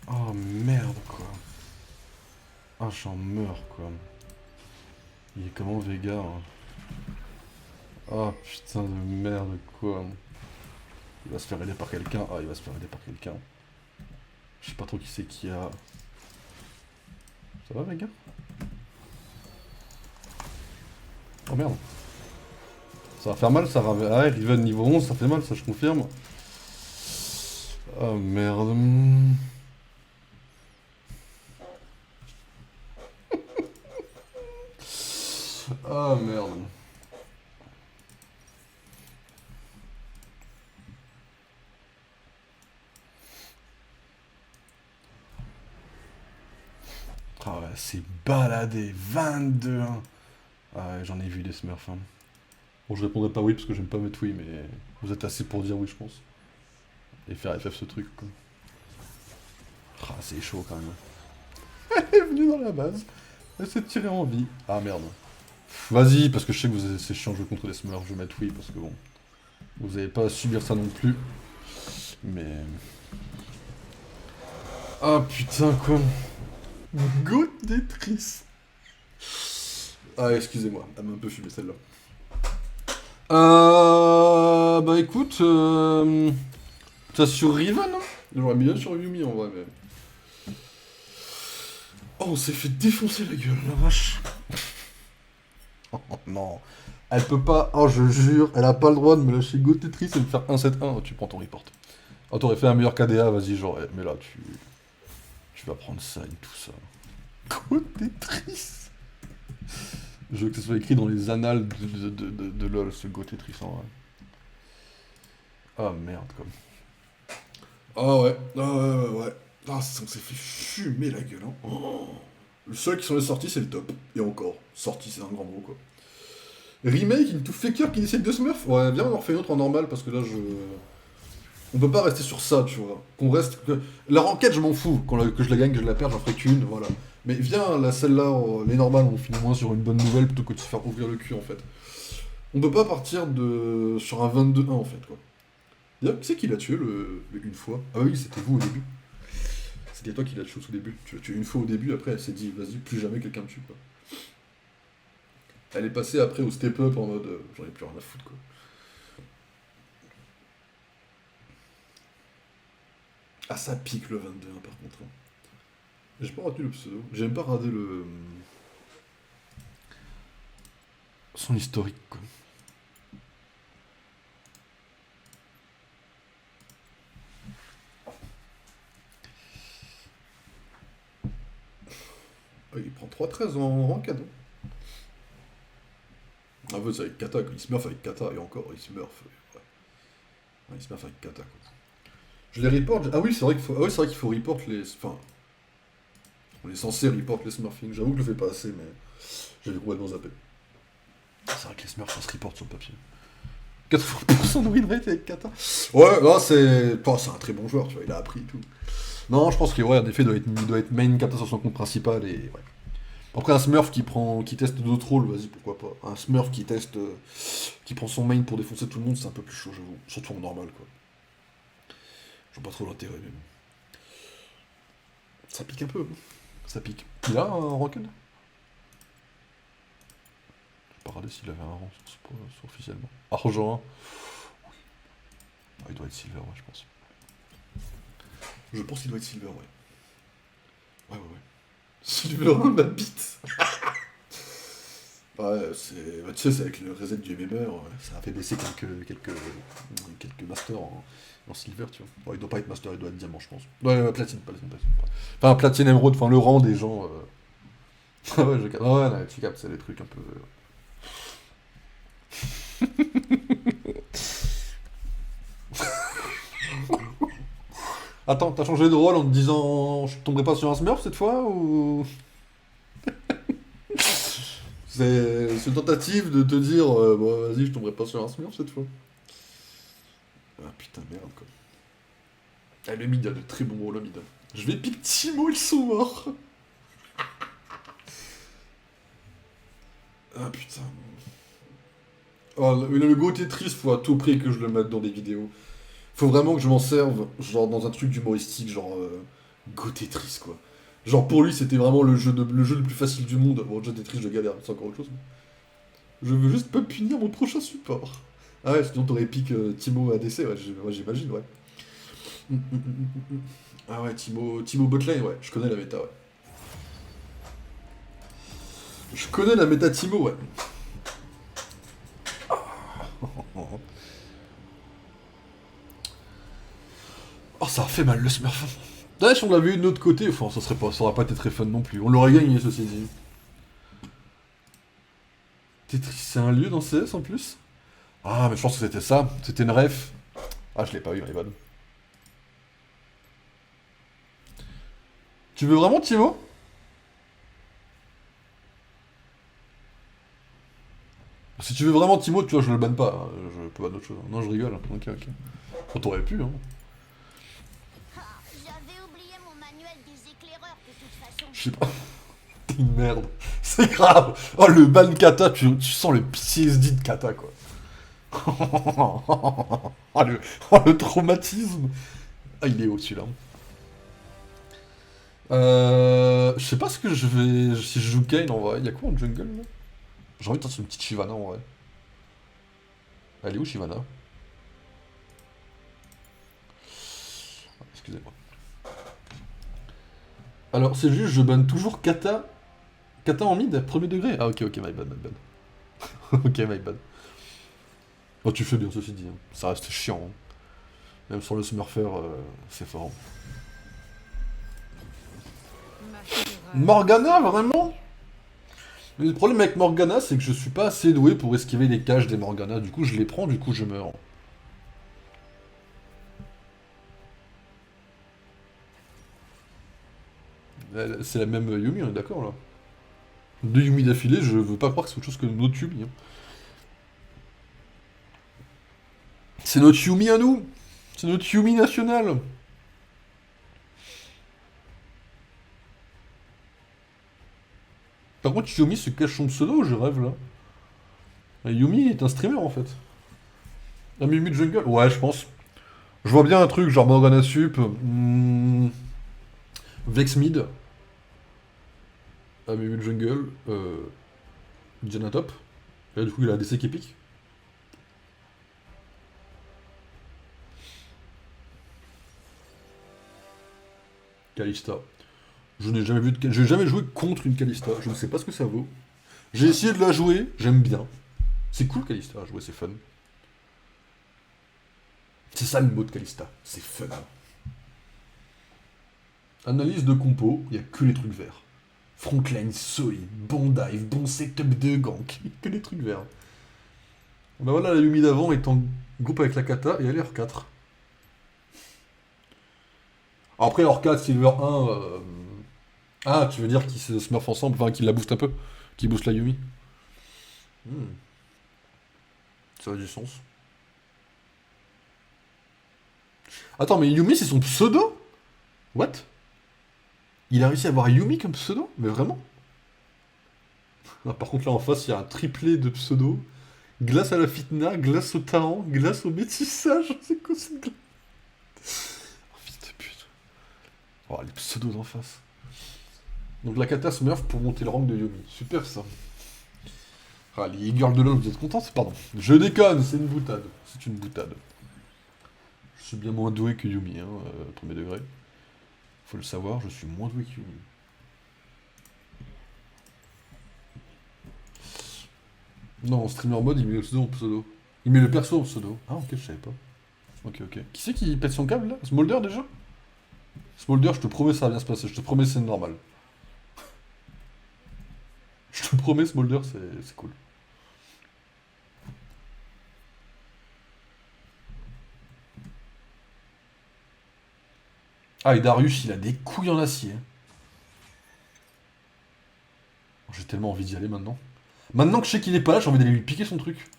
Oh, merde, quoi. Ah, j'en meurs, quoi. Il est comment, Veigar? Oh, putain de merde, quoi. Il va se faire aider par quelqu'un. Ah, il va se faire aider par quelqu'un. Je sais pas trop qui c'est qui a... Ça va, Veigar? Oh, merde. Ça va faire mal, ça va... Ah, Riven niveau 11, ça fait mal, ça je confirme. Oh, merde. Ah, merde. Ah ouais, c'est baladé, 22-1. Ah ouais, j'en ai vu des Smurfs. Hein. Bon, je répondrai pas oui parce que j'aime pas mettre oui, mais vous êtes assez pour dire oui, je pense. Et faire FF ce truc, quoi. Ah, c'est chaud quand même. Elle est venue dans la base. Elle s'est tirée en vie. Ah merde. Vas-y, parce que je sais que c'est chiant de jouer contre les Smurfs, je vais mettre oui, parce que bon. Vous avez pas à subir ça non plus. Mais... Ah putain, quoi. Goutte d'étrice. Ah, excusez-moi, elle m'a un peu fumé celle-là. Bah écoute, ça sur Riven, hein. J'aurais mis bien sur Yumi en vrai, mais... Oh, on s'est fait défoncer la gueule, la vache. Oh non, elle peut pas, oh je jure, elle a pas le droit de me lâcher Go Tetris et me faire 1-7-1. Oh, tu prends ton report. Oh, t'aurais fait un meilleur KDA, vas-y, j'aurais. Mais là, tu vas prendre ça et tout ça. Go Tetris. Je veux que ça soit écrit dans les annales de LoL, ce Go Tetris en vrai. Ah merde, comme. Ah ouais, ouais. Ah, on s'est fait fumer la gueule, hein. Oh. Le seul qui s'en est sorti, c'est le top. Et encore, sorti, c'est un grand mot, quoi. Remake, une tout faker qui décide de Smurf. Ouais, viens, on en refait une autre en normal, parce que là, je... On peut pas rester sur ça, tu vois. Qu'on reste... La ranked, je m'en fous. Que je la gagne, que je la perds, j'en ferai qu'une, voilà. Mais viens, là, celle-là, les normales, on finit moins sur une bonne nouvelle plutôt que de se faire ouvrir le cul, en fait. On peut pas partir sur un 22-1, en fait, quoi. D'ailleurs, qui c'est qui l'a tué, une fois? Ah oui, c'était vous au début. C'était toi qui l'as tué au tout début. Tu l'as tué une fois au début, après elle s'est dit, vas-y, plus jamais quelqu'un me tue, quoi. Elle est passée après au step-up en mode, j'en ai plus rien à foutre, quoi. Ah, ça pique le 22-1, par contre. Hein. J'ai pas retenu le pseudo. J'ai même pas regardé son historique, quoi. Ah, il prend 3-13 en ranked. Hein. En fait, c'est avec Kata, quoi. Il se smurf avec Kata, et encore, il se smurf. Ouais. Ouais, il se smurf avec Kata, quoi. Je les report. Ah oui, c'est vrai qu'il faut... Ah oui, c'est vrai qu'il faut report les... Enfin... On est censé report les smurfing. J'avoue que je le fais pas assez, mais... J'avais complètement zappé. C'est vrai que les smurfs, ça se report sur le papier. 80% de win rate avec Kata. Ouais, là, c'est... Oh, c'est un très bon joueur, tu vois, il a appris et tout. Non, je pense qu'il ouais, en effet, il doit être main Kata sur son compte principal, et... Ouais. Après, un Smurf qui teste d'autres rôles, vas-y, pourquoi pas. Un Smurf qui teste... qui prend son main pour défoncer tout le monde, c'est un peu plus chaud, j'avoue. Surtout en normal, quoi. Je vois pas trop l'intérêt, mais bon. Ça pique un peu. Hein. Ça pique. Il a un Rocken? J'ai pas regardé s'il avait un rang officiellement. Argent 1. Oui. Ah, il doit être silver, ouais, je pense. Je pense qu'il doit être silver, ouais. Ouais. Silver 1, ma bite. Ouais, c'est... Bah, tu sais, c'est avec le reset du MMR, ça a fait baisser quelques masters en silver, tu vois. Bon, il doit pas être master, il doit être diamant, je pense. Ouais, platine. Enfin, platine, émeraude, enfin, le rang des gens... Ah ouais, je capte. Ah ouais, tu captes, c'est des trucs un peu... Attends, t'as changé de rôle en te disant je tomberai pas sur un Smurf cette fois ou c'est une tentative de te dire bon vas-y je tomberai pas sur un Smurf cette fois. Ah putain merde quoi. Ah, le mid a de très bons rôles, le mid. Je vais pique Timo, ils sont morts. Ah putain. Oh, le Go Tetris, faut à tout prix que je le mette dans des vidéos. Faut vraiment que je m'en serve, genre dans un truc humoristique, genre Go Tetris, quoi. Genre pour lui, c'était vraiment le jeu le plus facile du monde. Bon, déjà Tetris, je galère, c'est encore autre chose. Je veux juste pas punir mon prochain support. Ah ouais, sinon t'aurais pique Timo ADC, ouais, j'imagine, ouais. Ah ouais, Timo botlane, ouais, je connais la méta, ouais. Je connais la méta Timo, ouais. Oh, ça a fait mal le Smurf. D'ailleurs, si on l'avait eu de l'autre côté, enfin, ça aurait pas été très fun non plus. On l'aurait gagné, ceci dit. Tetris, c'est un lieu dans CS en plus? Ah, mais je pense que c'était ça. C'était une ref. Ah, je l'ai pas eu, my bad. Tu veux vraiment, Timo? Si tu veux vraiment Timo, tu vois, je le banne pas. Hein. Je peux pas d'autre chose. Non, je rigole. Ok, ok. Oh, t'aurais pu, hein. Ah, j'avais oublié mon manuel des éclaireurs de toute façon. Je sais pas. T'es une merde. C'est grave. Oh, le ban kata, tu sens le PTSD de kata, quoi. Oh, le traumatisme. Ah, il est haut, celui-là. Je sais pas ce que je vais... Si je joue Kane, en vrai. Y'a quoi en jungle, là? J'ai envie de tenter une petite Shyvana, en vrai. Elle est où, Shyvana? Excusez-moi. Alors, c'est juste, je banne toujours Kata. Kata en mid, premier degré? Ah, ok, my bad, my bad. Ok, my bad. Oh, tu fais bien, ceci dit. Hein. Ça reste chiant. Hein. Même sur le Smurfer, c'est fort. Morgana, vraiment? Mais le problème avec Morgana, c'est que je suis pas assez doué pour esquiver les cages des Morgana. Du coup, je les prends, du coup, je meurs. C'est la même Yumi, on est d'accord, là? Deux Yumi d'affilée, je veux pas croire que c'est autre chose que notre Yumi. Hein. C'est notre Yumi à nous! C'est notre Yumi national! Par contre, Yumi se cache son pseudo, je rêve là. Yumi est un streamer en fait. Un Yumi de jungle? Ouais, je pense. Je vois bien un truc genre Morgana Sup, Vex Mid, un Yumi de jungle, Janna Top. Et du coup, il a des ADC qui pique. Kalista. J'ai jamais joué contre une Kalista. Je ne sais pas ce que ça vaut. J'ai essayé de la jouer, j'aime bien. C'est cool Kalista à jouer, c'est fun. C'est ça le mot de Kalista, c'est fun. Analyse de compo, il n'y a que les trucs verts. Frontline solide, bon dive, bon setup de gank, que les trucs verts. Bah voilà, la Yumi d'avant est en groupe avec la Kata et elle est R4. Après, R4, Silver 1. Ah, tu veux dire qu'ils se smurfent ensemble, enfin qu'ils la boostent un peu? Qu'ils boostent la Yumi? Ça a du sens. Attends, mais Yumi c'est son pseudo? What? Il a réussi à avoir Yumi comme pseudo? Mais vraiment? Ah, par contre là en face il y a un triplé de pseudo. Glace à la fitna, glace au talent, glace au métissage. C'est quoi cette glace? Oh fils de pute. Oh les pseudos d'en face. Donc la kata smurf pour monter le rank de Yumi. Super ça. Ah les girls de LoL vous êtes contents? Pardon. Je déconne, c'est une boutade. C'est une boutade. Je suis bien moins doué que Yumi, hein, premier degré. Faut le savoir, je suis moins doué que Yumi. Non, en streamer mode, il met le pseudo en pseudo. Il met le perso en pseudo. Ah ok, je savais pas. Ok, ok. Qui c'est qui pète son câble là? Smolder déjà? Smolder, je te promets ça va bien se passer, je te promets c'est normal. Je te promets Smolder, c'est cool. Ah, et Darius, il a des couilles en acier. J'ai tellement envie d'y aller maintenant. Maintenant que je sais qu'il est pas là, j'ai envie d'aller lui piquer son truc.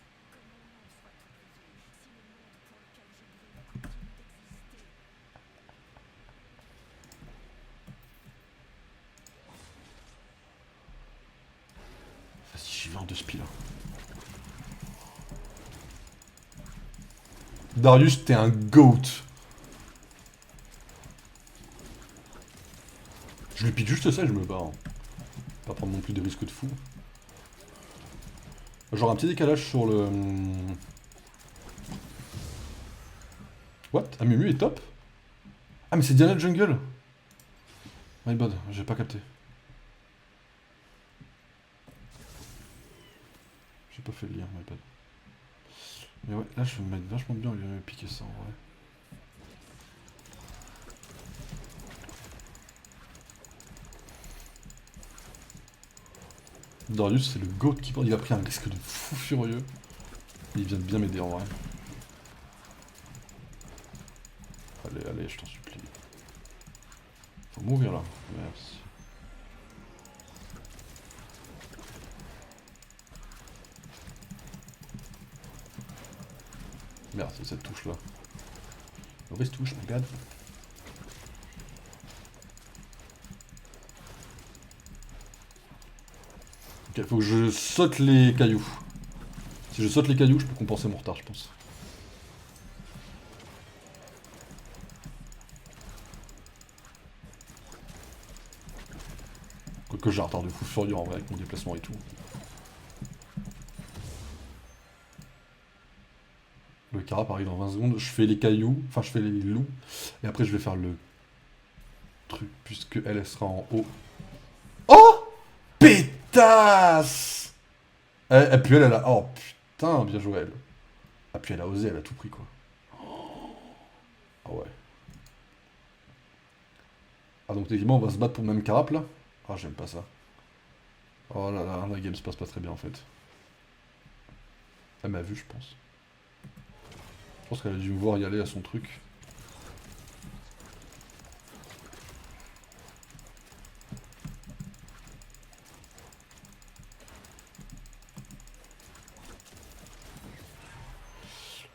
J'y vais en 2 spies là. Darius, t'es un GOAT. Je lui pique juste ça et je me barre. Hein. Pas prendre non plus des risques de fou. Genre un petit décalage sur le... What? Ah, Mumu est top? Ah, mais c'est Diana Jungle. My bad, j'ai pas capté. J'ai pas fait le lien, my bad. Mais ouais, là je vais me mettre vachement bien, il va me piquer ça en vrai. Darius, c'est le GOAT qui il a pris un risque de fou furieux. Il vient de bien m'aider en vrai. Allez, allez, je t'en supplie. Faut mourir là. Merci. Merde, c'est cette touche là. Mauvaise touche, my god. Ok, faut que je saute les cailloux. Si je saute les cailloux, je peux compenser mon retard, je pense. Quoique j'ai un retard de fou furieux en vrai avec mon déplacement et tout. Le carap arrive dans 20 secondes. Je fais les cailloux, enfin je fais les loups. Et après je vais faire le truc puisque elle sera en haut. Oh! Pétasse! Et puis elle a... Oh putain, bien joué elle. Ah puis elle a osé, elle a tout pris quoi. Ah ouais. Ah donc techniquement on va se battre pour le même carap là? Ah j'aime pas ça. Oh là là, la game se passe pas très bien en fait. Elle m'a vu je pense. Je pense qu'elle a dû me voir y aller à son truc.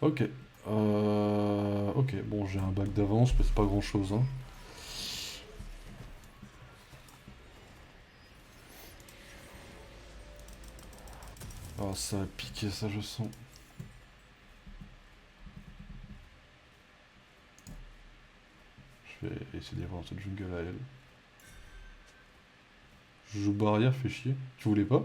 Ok. Ok, bon j'ai un bac d'avance, mais c'est pas grand chose hein. Oh ça a piqué ça je sens. Je vais essayer d'aller voir cette jungle à elle. Je joue barrière, fait chier. Tu voulais pas?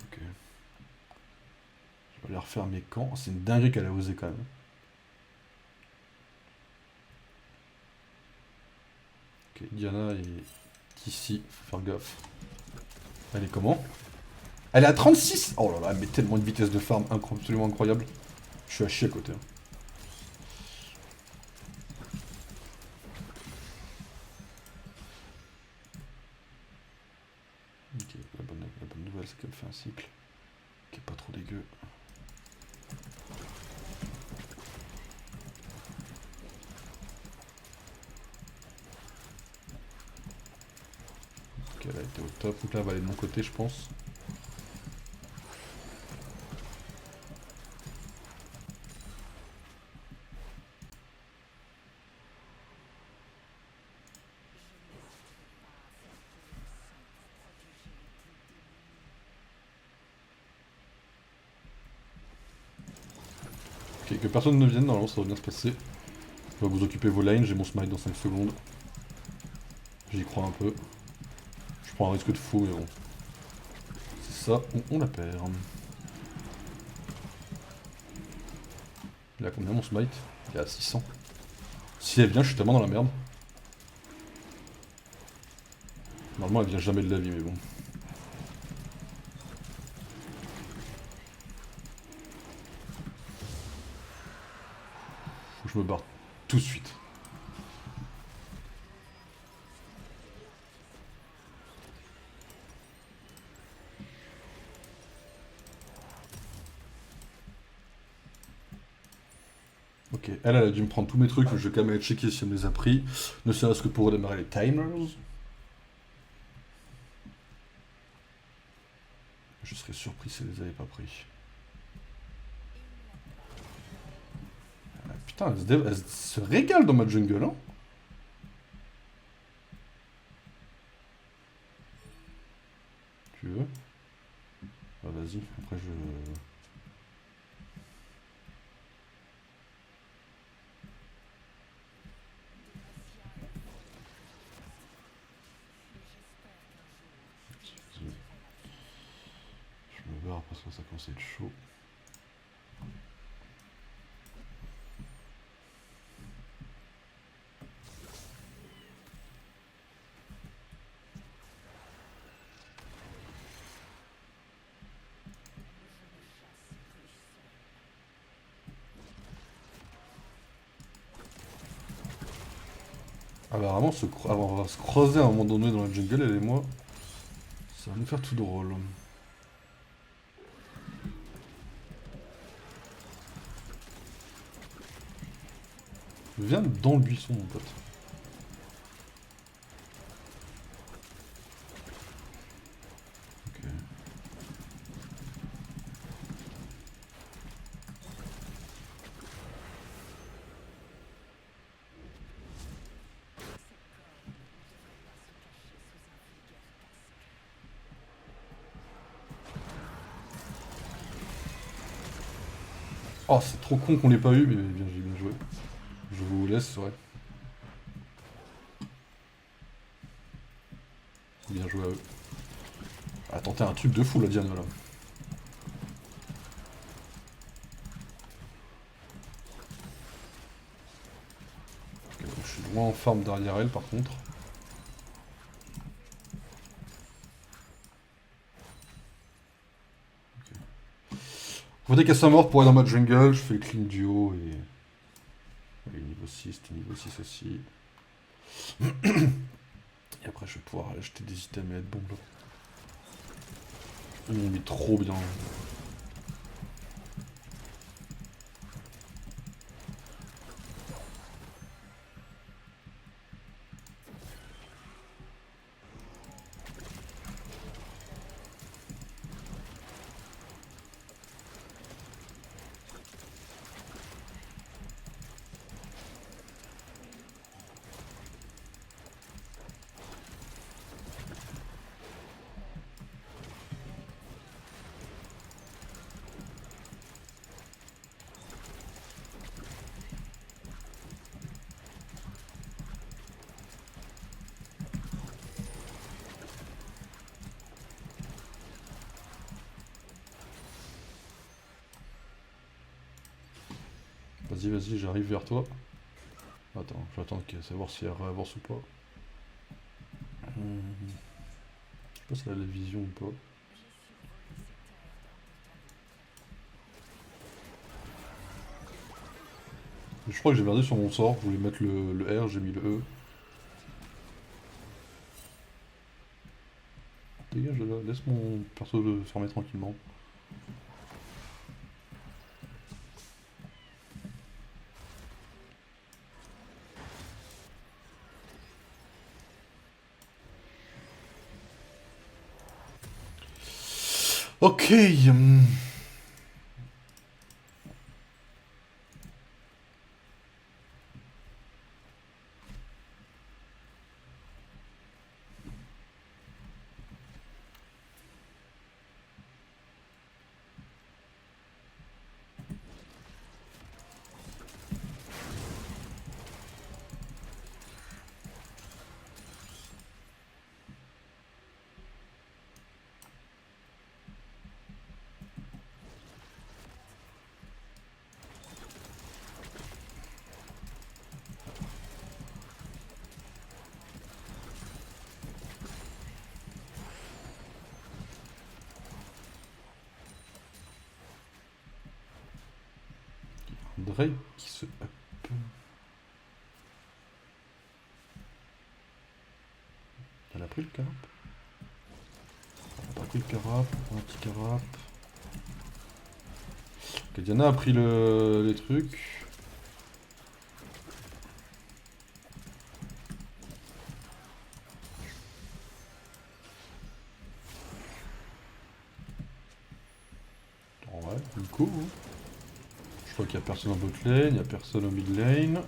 Ok. Je vais aller refaire mes camps. C'est une dinguerie qu'elle a osé quand même. Ok, Diana est ici, faut faire gaffe. Elle est comment? Elle est à 36. Oh là là, elle met tellement de vitesse de farm absolument incroyable. Je suis à chier à côté. Hein. Ok, la bonne nouvelle c'est qu'elle fait un cycle qui est pas trop dégueu. Ok, elle a été au top, donc là elle va aller de mon côté je pense. Ok, que personne ne vienne, normalement ça va bien se passer. Je vais vous occuper vos lanes, j'ai mon smite dans 5 secondes. J'y crois un peu. Je prends un risque de fou mais bon. C'est ça, on la perd. Il a combien mon smite? Il est à 600. Si elle vient, je suis tellement dans la merde. Normalement elle vient jamais de la vie mais bon. Faut que je me barre tout de suite. Ok, elle a dû me prendre tous mes trucs, mais je vais quand même aller checker si elle me les a pris. Ne serait-ce que pour redémarrer les timers. Je serais surpris si elle les avait pas pris. Ah, putain, elle se régale dans ma jungle, hein. Tu veux? Bah vas-y, après je... Je me barre parce que ça commence à être chaud. Ah bah vraiment, alors, on va se croiser à un moment donné dans la jungle, elle et moi. Ça va nous faire tout drôle. Viens dans le buisson, mon pote. Ok. Oh, c'est trop con qu'on l'ait pas eu, mais bien, j'ai bien joué. Je vous laisse, ouais. Bien joué à eux. Ah, tenter un truc de fou, la Diana, là. Ok, donc je suis loin en farm derrière elle, par contre. Faudrait qu'elle soit morte pour aller dans ma jungle, je fais le clean duo et... Et niveau 6, t'es niveau 6 aussi. Et après je vais pouvoir aller acheter des items et être bon là. Ils m'ont mis trop bien. Vas-y, vas-y, j'arrive vers toi. Attends, j'attends savoir si elle avance ou pas. Je sais pas si elle a la vision ou pas. Je crois que j'ai merdé sur mon sort, je voulais mettre le R, j'ai mis le E. Dégage de là, laisse mon perso le fermer tranquillement. Ok. Drake qui se up. Elle a pris le carap. Elle a pas pris le carap, un petit carap. Ok, Diana a pris les trucs. Nico. Je crois qu'il y a personne en bot lane, il y a personne au mid lane.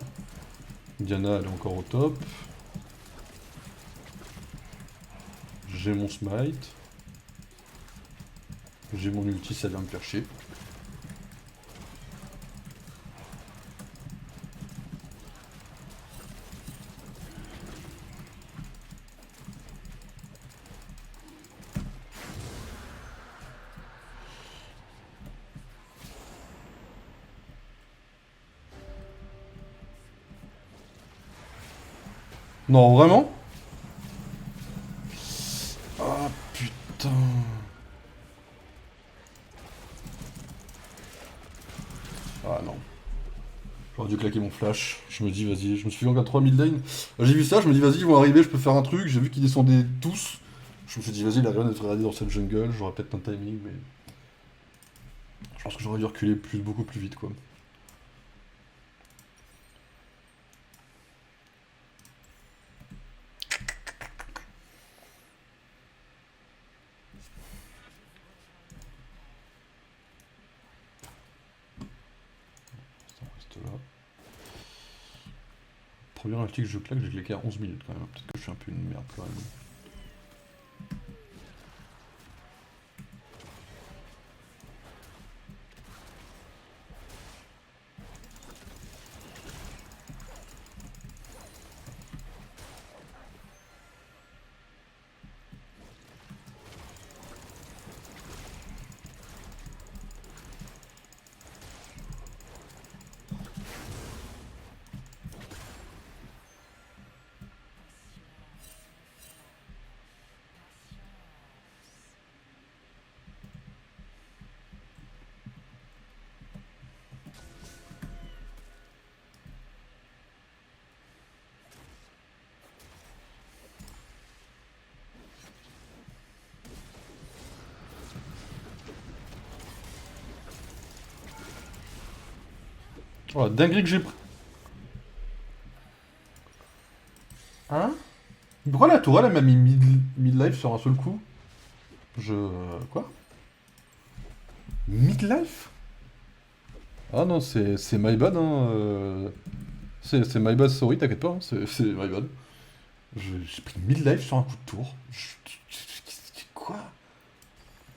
Diana elle est encore au top. J'ai mon smite. J'ai mon ulti, ça vient me faire chier. Non, vraiment? Ah putain. Ah non. J'aurais dû claquer mon flash. Je me dis, vas-y, je me suis fait encore 3000 lane. J'ai vu ça, je me dis, vas-y, ils vont arriver, je peux faire un truc. J'ai vu qu'ils descendaient tous. Je me suis dit, vas-y, la rien d'être regardé dans cette jungle. J'aurais peut-être un timing, mais. Je pense que j'aurais dû reculer beaucoup plus vite, quoi. Ça reste là. Premier ulti que je claque, j'ai claqué à 11 minutes quand même. Peut-être que je suis un peu une merde quand même. Oh, la dinguerie que j'ai pris. Hein? Pourquoi la tourelle elle m'a mis mid-life sur un seul coup? Quoi? Mid-life? Ah non, c'est my bad, hein. C'est my bad, sorry, t'inquiète pas, hein, c'est my bad. J'ai pris mid-life sur un coup de tour. Quoi?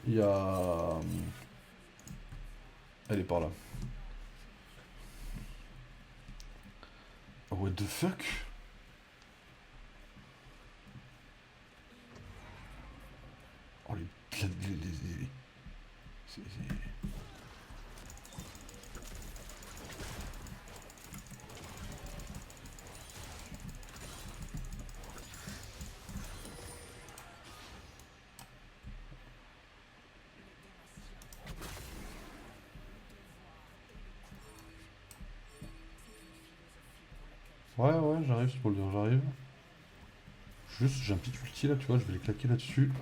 Il y a. Elle est par là. Oh, what the fuck? Oh, ouais, j'arrive, spoiler, j'arrive. Juste, j'ai un petit ulti là, tu vois, je vais les claquer là-dessus.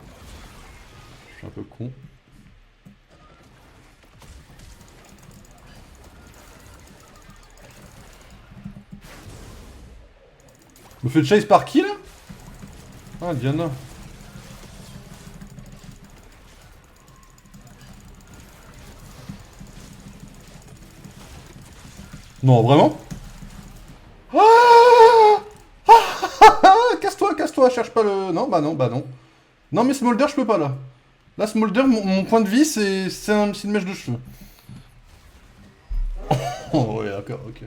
Je suis un peu con. Me fait chase par qui là? Ah, Diana. Non, vraiment? Ah, casse-toi, casse-toi, cherche pas le. Non, bah non, bah non. Non, mais Smolder, je peux pas là. Là, Smolder, mon point de vie, c'est une mèche de cheveux. Oh, ouais, d'accord, ok.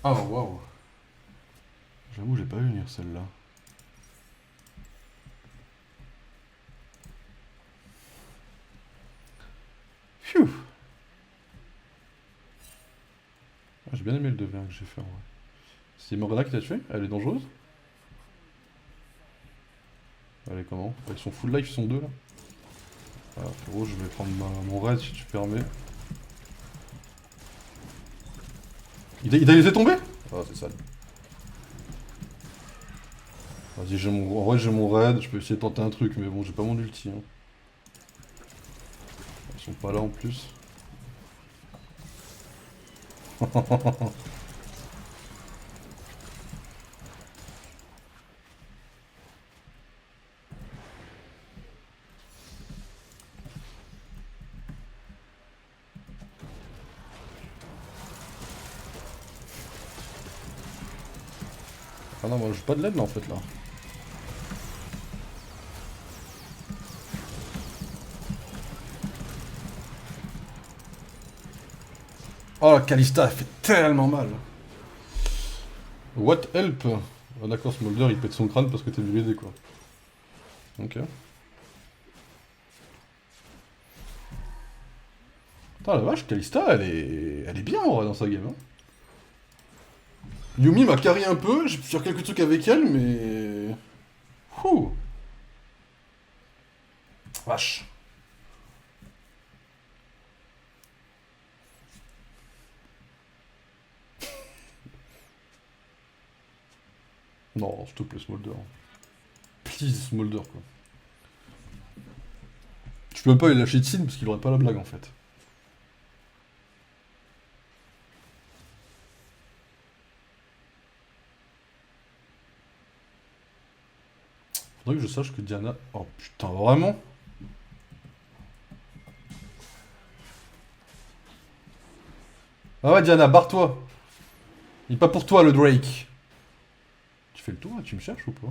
Ah, waouh. J'avoue, j'ai pas vu venir celle-là. Phew. Ah, j'ai bien aimé le devin que j'ai fait en vrai. C'est Morgana qui t'a tué? Elle est dangereuse? Elle est comment? Ils sont full life, ils sont deux là. Ah, frérot, je vais prendre mon raid si tu permets. Il a laissé tomber? Ah, c'est sale. Vas-y, en vrai, j'ai mon raid, je peux essayer de tenter un truc, mais bon, j'ai pas mon ulti. Hein. Ils sont pas là en plus. Ah non, moi j'ai pas de LED là en fait là. Oh la Kalista elle fait tellement mal. What help? Ah d'accord, Smolder il pète son crâne parce que t'es venu l'aider quoi. Ok. Putain la vache, Kalista elle est bien en vrai dans sa game. Hein. Yumi m'a carré un peu, j'ai pu faire quelques trucs avec elle, mais... Ouh. Vache. Non, s'il te plaît, Smolder. Please, Smolder, quoi. Je peux même pas lui lâcher de signe parce qu'il aurait pas la blague, en fait. Faudrait que je sache que Diana... Oh putain, vraiment? Ah ouais, Diana, barre-toi. Il est pas pour toi, le Drake. Tu fais le tour, là, tu me cherches ou pas?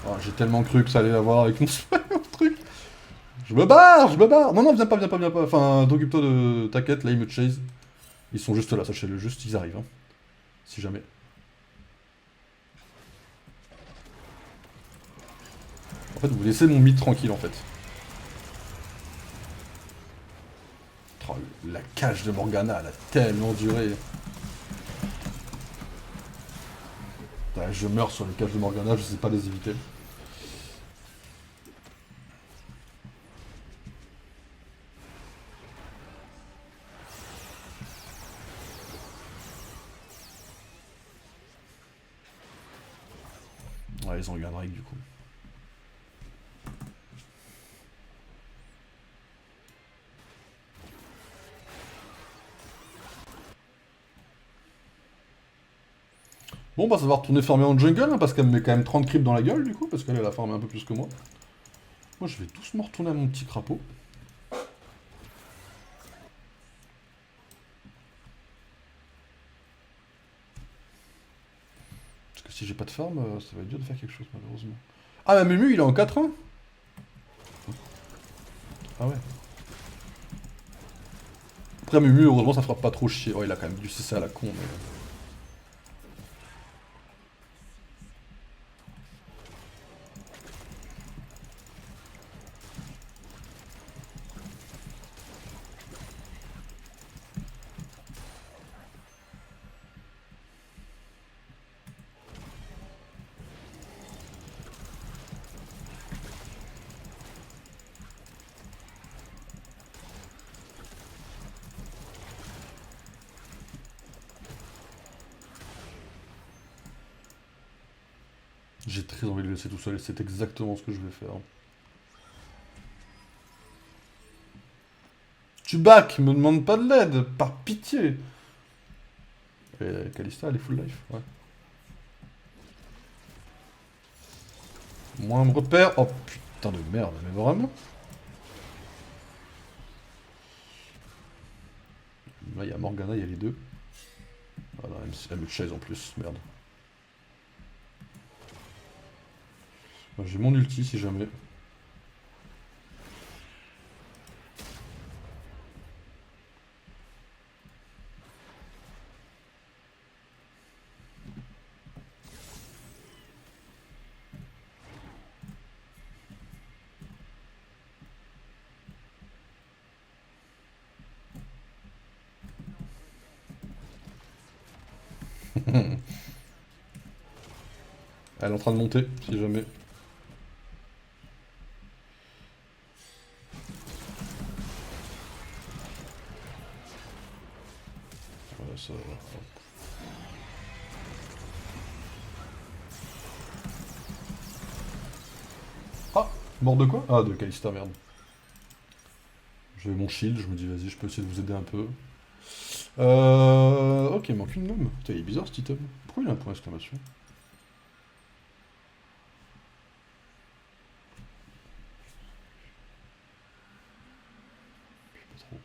Oh, j'ai tellement cru que ça allait l'avoir avec mon truc. Je me barre, je me barre. Non, non, viens pas, viens pas, viens pas. Enfin, t'occupe-toi de ta quête, là, ils me chase. Ils sont juste là, sachez-le, juste, ils arrivent. Hein. Si jamais. En fait, vous laissez mon mythe tranquille, en fait. Oh, la cage de Morgana, elle a tellement duré. Putain, je meurs sur les cages de Morgana, je sais pas les éviter. Ouais, ils ont eu un Drake, du coup. Bon, bah ça va retourner farmer en jungle, hein, parce qu'elle me met quand même 30 creeps dans la gueule, du coup, parce qu'elle a farmé un peu plus que moi. Moi, je vais doucement retourner à mon petit crapaud. Parce que si j'ai pas de farm, ça va être dur de faire quelque chose, malheureusement. Ah, mais Mumu, il est en 4-1. Ah ouais. Après, Mumu, heureusement, ça fera pas trop chier. Oh, il a quand même du CC à la con, mais... J'ai très envie de le laisser tout seul, et c'est exactement ce que je vais faire. Tu back, me demande pas de l'aide, par pitié. Et Kalista, elle est full life, ouais. Moi, me repère. Oh putain de merde, mais vraiment. Là, il y a Morgana, il y a les deux. Voilà, elle me chase en plus, merde. J'ai mon ulti si jamais. Elle est en train de monter, si jamais. Voilà, ça... Ah, mort de quoi? Ah, de Kalista, merde. J'avais mon shield, je me dis, vas-y, je peux essayer de vous aider un peu. Ok, il manque une gnome. Putain, il est bizarre, cet item. Pourquoi il a un point d'exclamation? Je sais pas trop.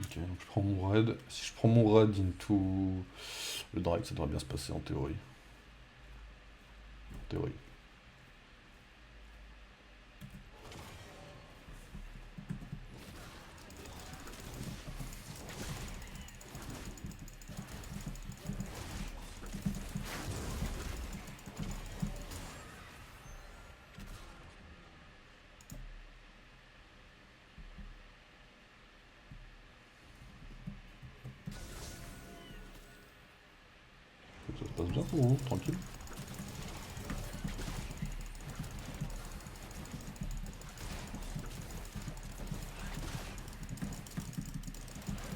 Ok, donc je prends mon raid. Si je prends mon raid into le drag, ça devrait bien se passer en théorie. En théorie. Ça se passe bien pour vous, tranquille.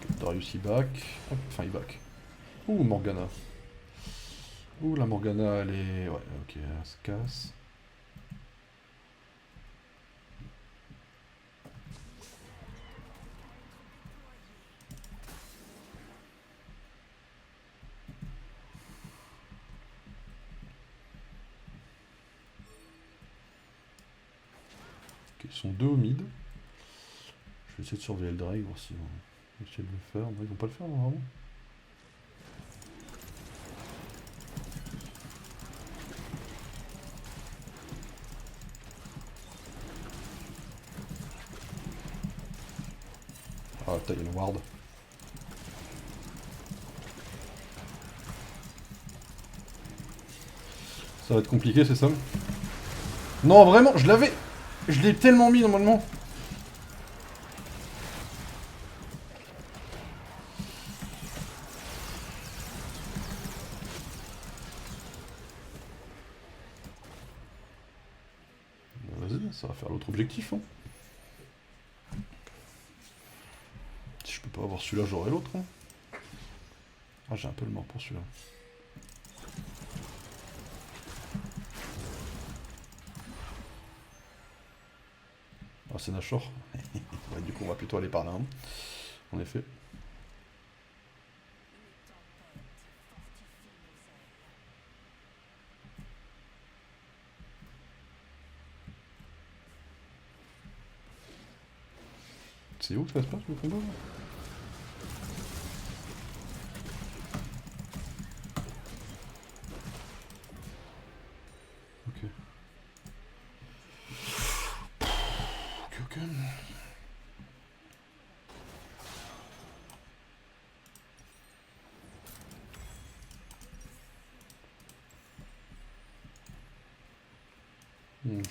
Ok, Darius il back. Hop, enfin il back. Ouh Morgana. Ouh la Morgana elle est. Ouais, ok, elle se casse. Ok, ils sont deux au mid. Je vais essayer de surveiller le drag, voir si on va essayer de le faire. Non, ils vont pas le faire, non, vraiment. Ah, putain, il y a le ward. Ça va être compliqué, c'est ça? Non, vraiment, je l'avais. Je l'ai tellement mis normalement. Vas-y, ça va faire l'autre objectif. Hein. Si je peux pas avoir celui-là, j'aurai l'autre. Hein. Ah, j'ai un peu le mort pour celui-là. Ah, c'est Nashor. Ouais, du coup, on va plutôt aller par là. Hein. En effet. C'est où que ça se passe le combat là? Ok. Ok, ok.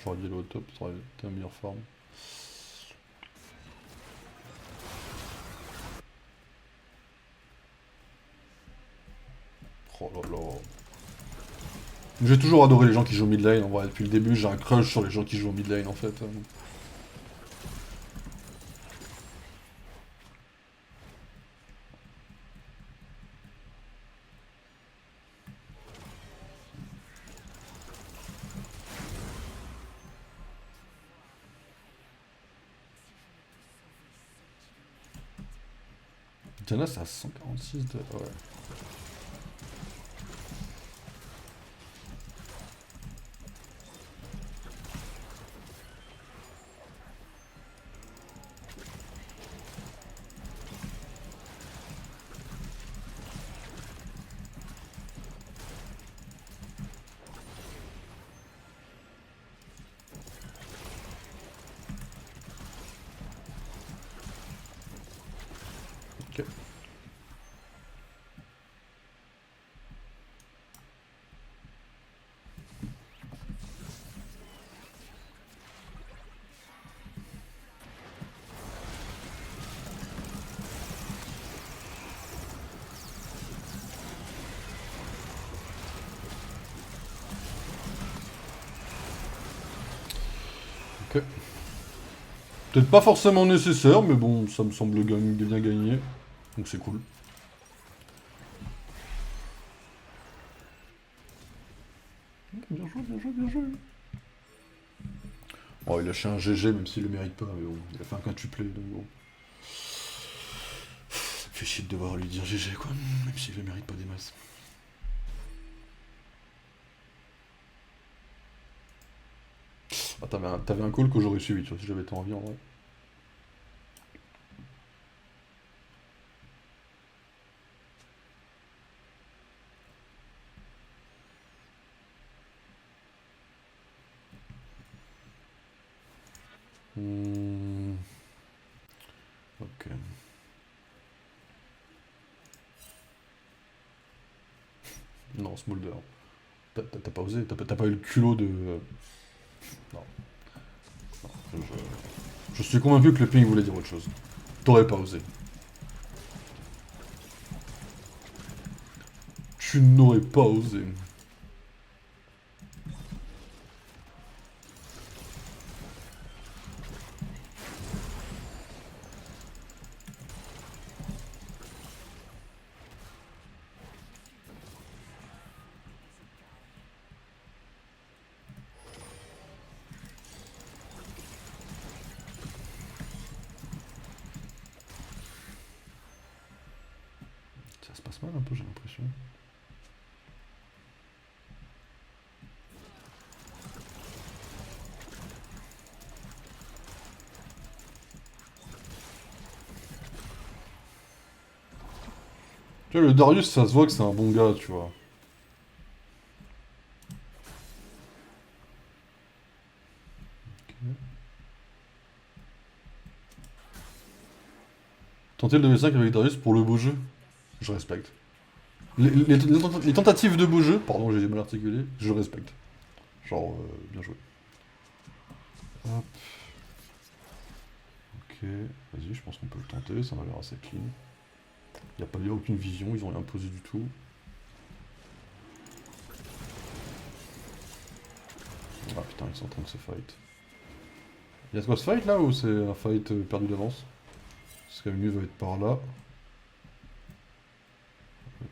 J'aurais dit le au top, ça aurait été la meilleure forme. Oh là là. J'ai toujours adoré les gens qui jouent mid lane, en vrai, depuis le début j'ai un crush sur les gens qui jouent mid lane en fait. Diana c'est à 146 de... Ouais. Ok. Ok. Peut-être pas forcément nécessaire, mais bon, ça me semble bien gagné. Donc c'est cool. Bien joué, bien joué, bien joué. Oh, il a lâché un GG, même s'il le mérite pas, mais bon, il a fait un quintuplé, donc bon. Ça me fait chier de devoir lui dire GG, quoi, même s'il le mérite pas des masses. Ah, t'avais un call que j'aurais suivi, tu vois, si j'avais été en vie, en vrai. Hmm, ok. Non, Smolder. T'as pas osé, t'as pas eu le culot de... Non, je suis convaincu que le ping voulait dire autre chose. T'aurais pas osé. Tu n'aurais pas osé. Ça se passe mal un peu, j'ai l'impression. Tu vois, le Darius, ça se voit que c'est un bon gars, tu vois. Ok. Tenter le level 5 avec Darius pour le beau jeu. Je respecte. Les tentatives de beau jeu, pardon, j'ai mal articulé, je respecte. Genre, bien joué. Hop. Ok, vas-y, je pense qu'on peut le tenter, ça m'a l'air assez clean. Il n'y a aucune vision, ils ont rien posé du tout. Ah putain, ils sont en train de se fight. Il y a de quoi se fight là ou c'est un fight perdu d'avance? Parce que Mimu va être par là.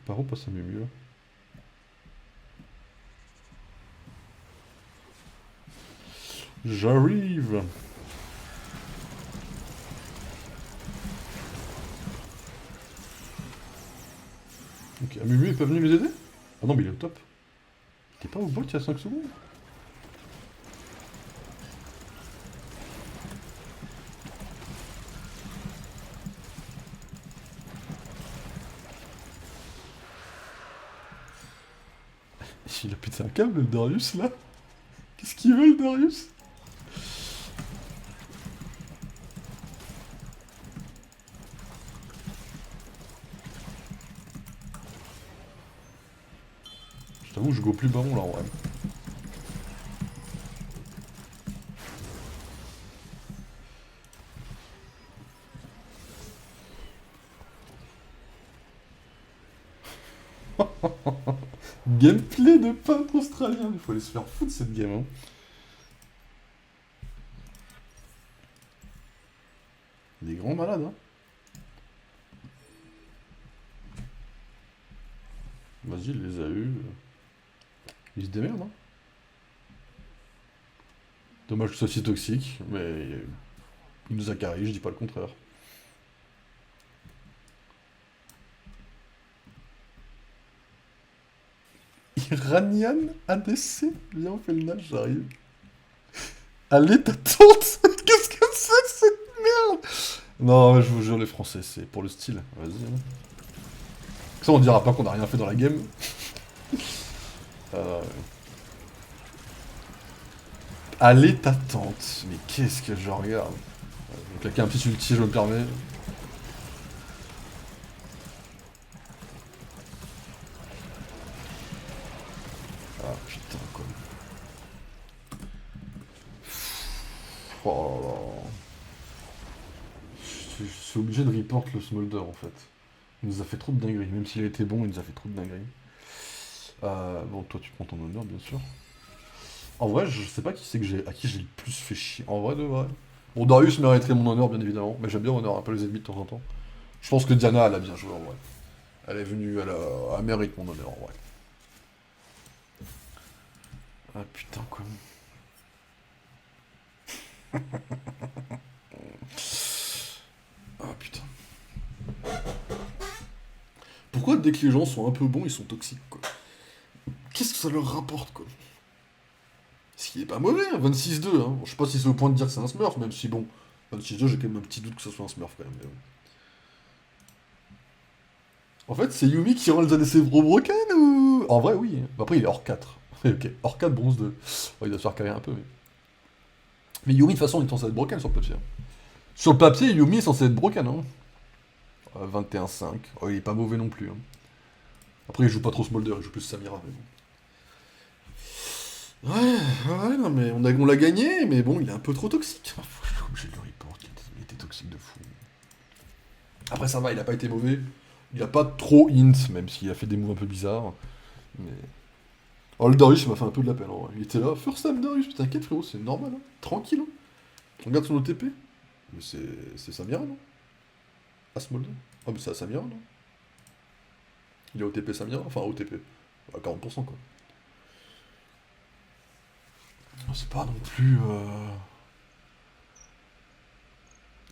Par où passe Mimu là? J'arrive! Ok, Mimu est pas venu les aider? Ah non, mais il est au top. T'es pas au bot il y a 5 secondes? Il a pété un câble le Darius là? Qu'est-ce qu'il veut le Darius? Je t'avoue, je go plus baron là en vrai. Gameplay de peintre australien, il faut aller se faire foutre cette game. Hein. Des grands malades, hein. Vas-y, il les a eus. Ils se démerdent, hein. Dommage que ce soit si toxique, mais il nous a carré, je dis pas le contraire. Iranian ADC? Viens, on fait le nage, j'arrive. Allez, ta tante. Qu'est-ce que c'est que cette merde? Non, je vous jure, les Français, c'est pour le style. Vas-y. Hein. Ça, on dira pas qu'on a rien fait dans la game. Euh... Allez, ta tante. Mais qu'est-ce que je regarde? Je vais claquer un petit ulti, je me permets. Ah putain, quoi. Oh là là. Je suis obligé de report le Smolder en fait. Il nous a fait trop de dingueries. Même s'il a été bon, il nous a fait trop de dingueries. Bon, toi tu prends ton honneur, bien sûr. En vrai, je sais pas qui c'est à qui j'ai le plus fait chier. En vrai, de vrai. Bon, Darius mériterait mon honneur, bien évidemment. Mais j'aime bien honneur un peu les ennemis de temps en temps. Je pense que Diana, elle a bien joué en vrai. Elle est venue, elle mérite mon honneur en vrai. Ah putain, quoi. Ah putain. Pourquoi dès que les gens sont un peu bons, ils sont toxiques, quoi? Qu'est-ce que ça leur rapporte, quoi? Ce qui est pas mauvais, hein, 26-2, hein. Je sais pas si c'est au point de dire que c'est un smurf, même si bon, 26-2, j'ai quand même un petit doute que ce soit un smurf quand même. Mais bon. En fait, c'est Yumi qui rend les ADC broken ou... En vrai, oui. Après, il est hors 4. Ok, hors 4, bronze 2. Oh, il doit se faire carrer un peu, mais... Mais Yumi, de toute façon, il est censé être broken sur le papier. Sur le papier, Yumi est censé être broken, hein. 21-5. Oh, il est pas mauvais non plus, hein. Après, il joue pas trop Smolder, il joue plus Samira, mais bon. Ouais, non, mais on l'a gagné, mais bon, il est un peu trop toxique. Je suis obligé de le report, il était toxique de fou. Après, ça va, il a pas été mauvais. Il a pas trop int, même s'il a fait des moves un peu bizarres. Mais... Oh, le Darius m'a fait un peu de la peine, en vrai. Il était là, first time Darius, t'inquiète frérot, c'est normal, hein. Tranquille, hein. Regarde son OTP. Mais c'est Samira, non? Ah, Smolder. Ah, mais c'est à Samira, non? Il est OTP Samira, enfin OTP. À 40%, quoi. C'est pas non plus...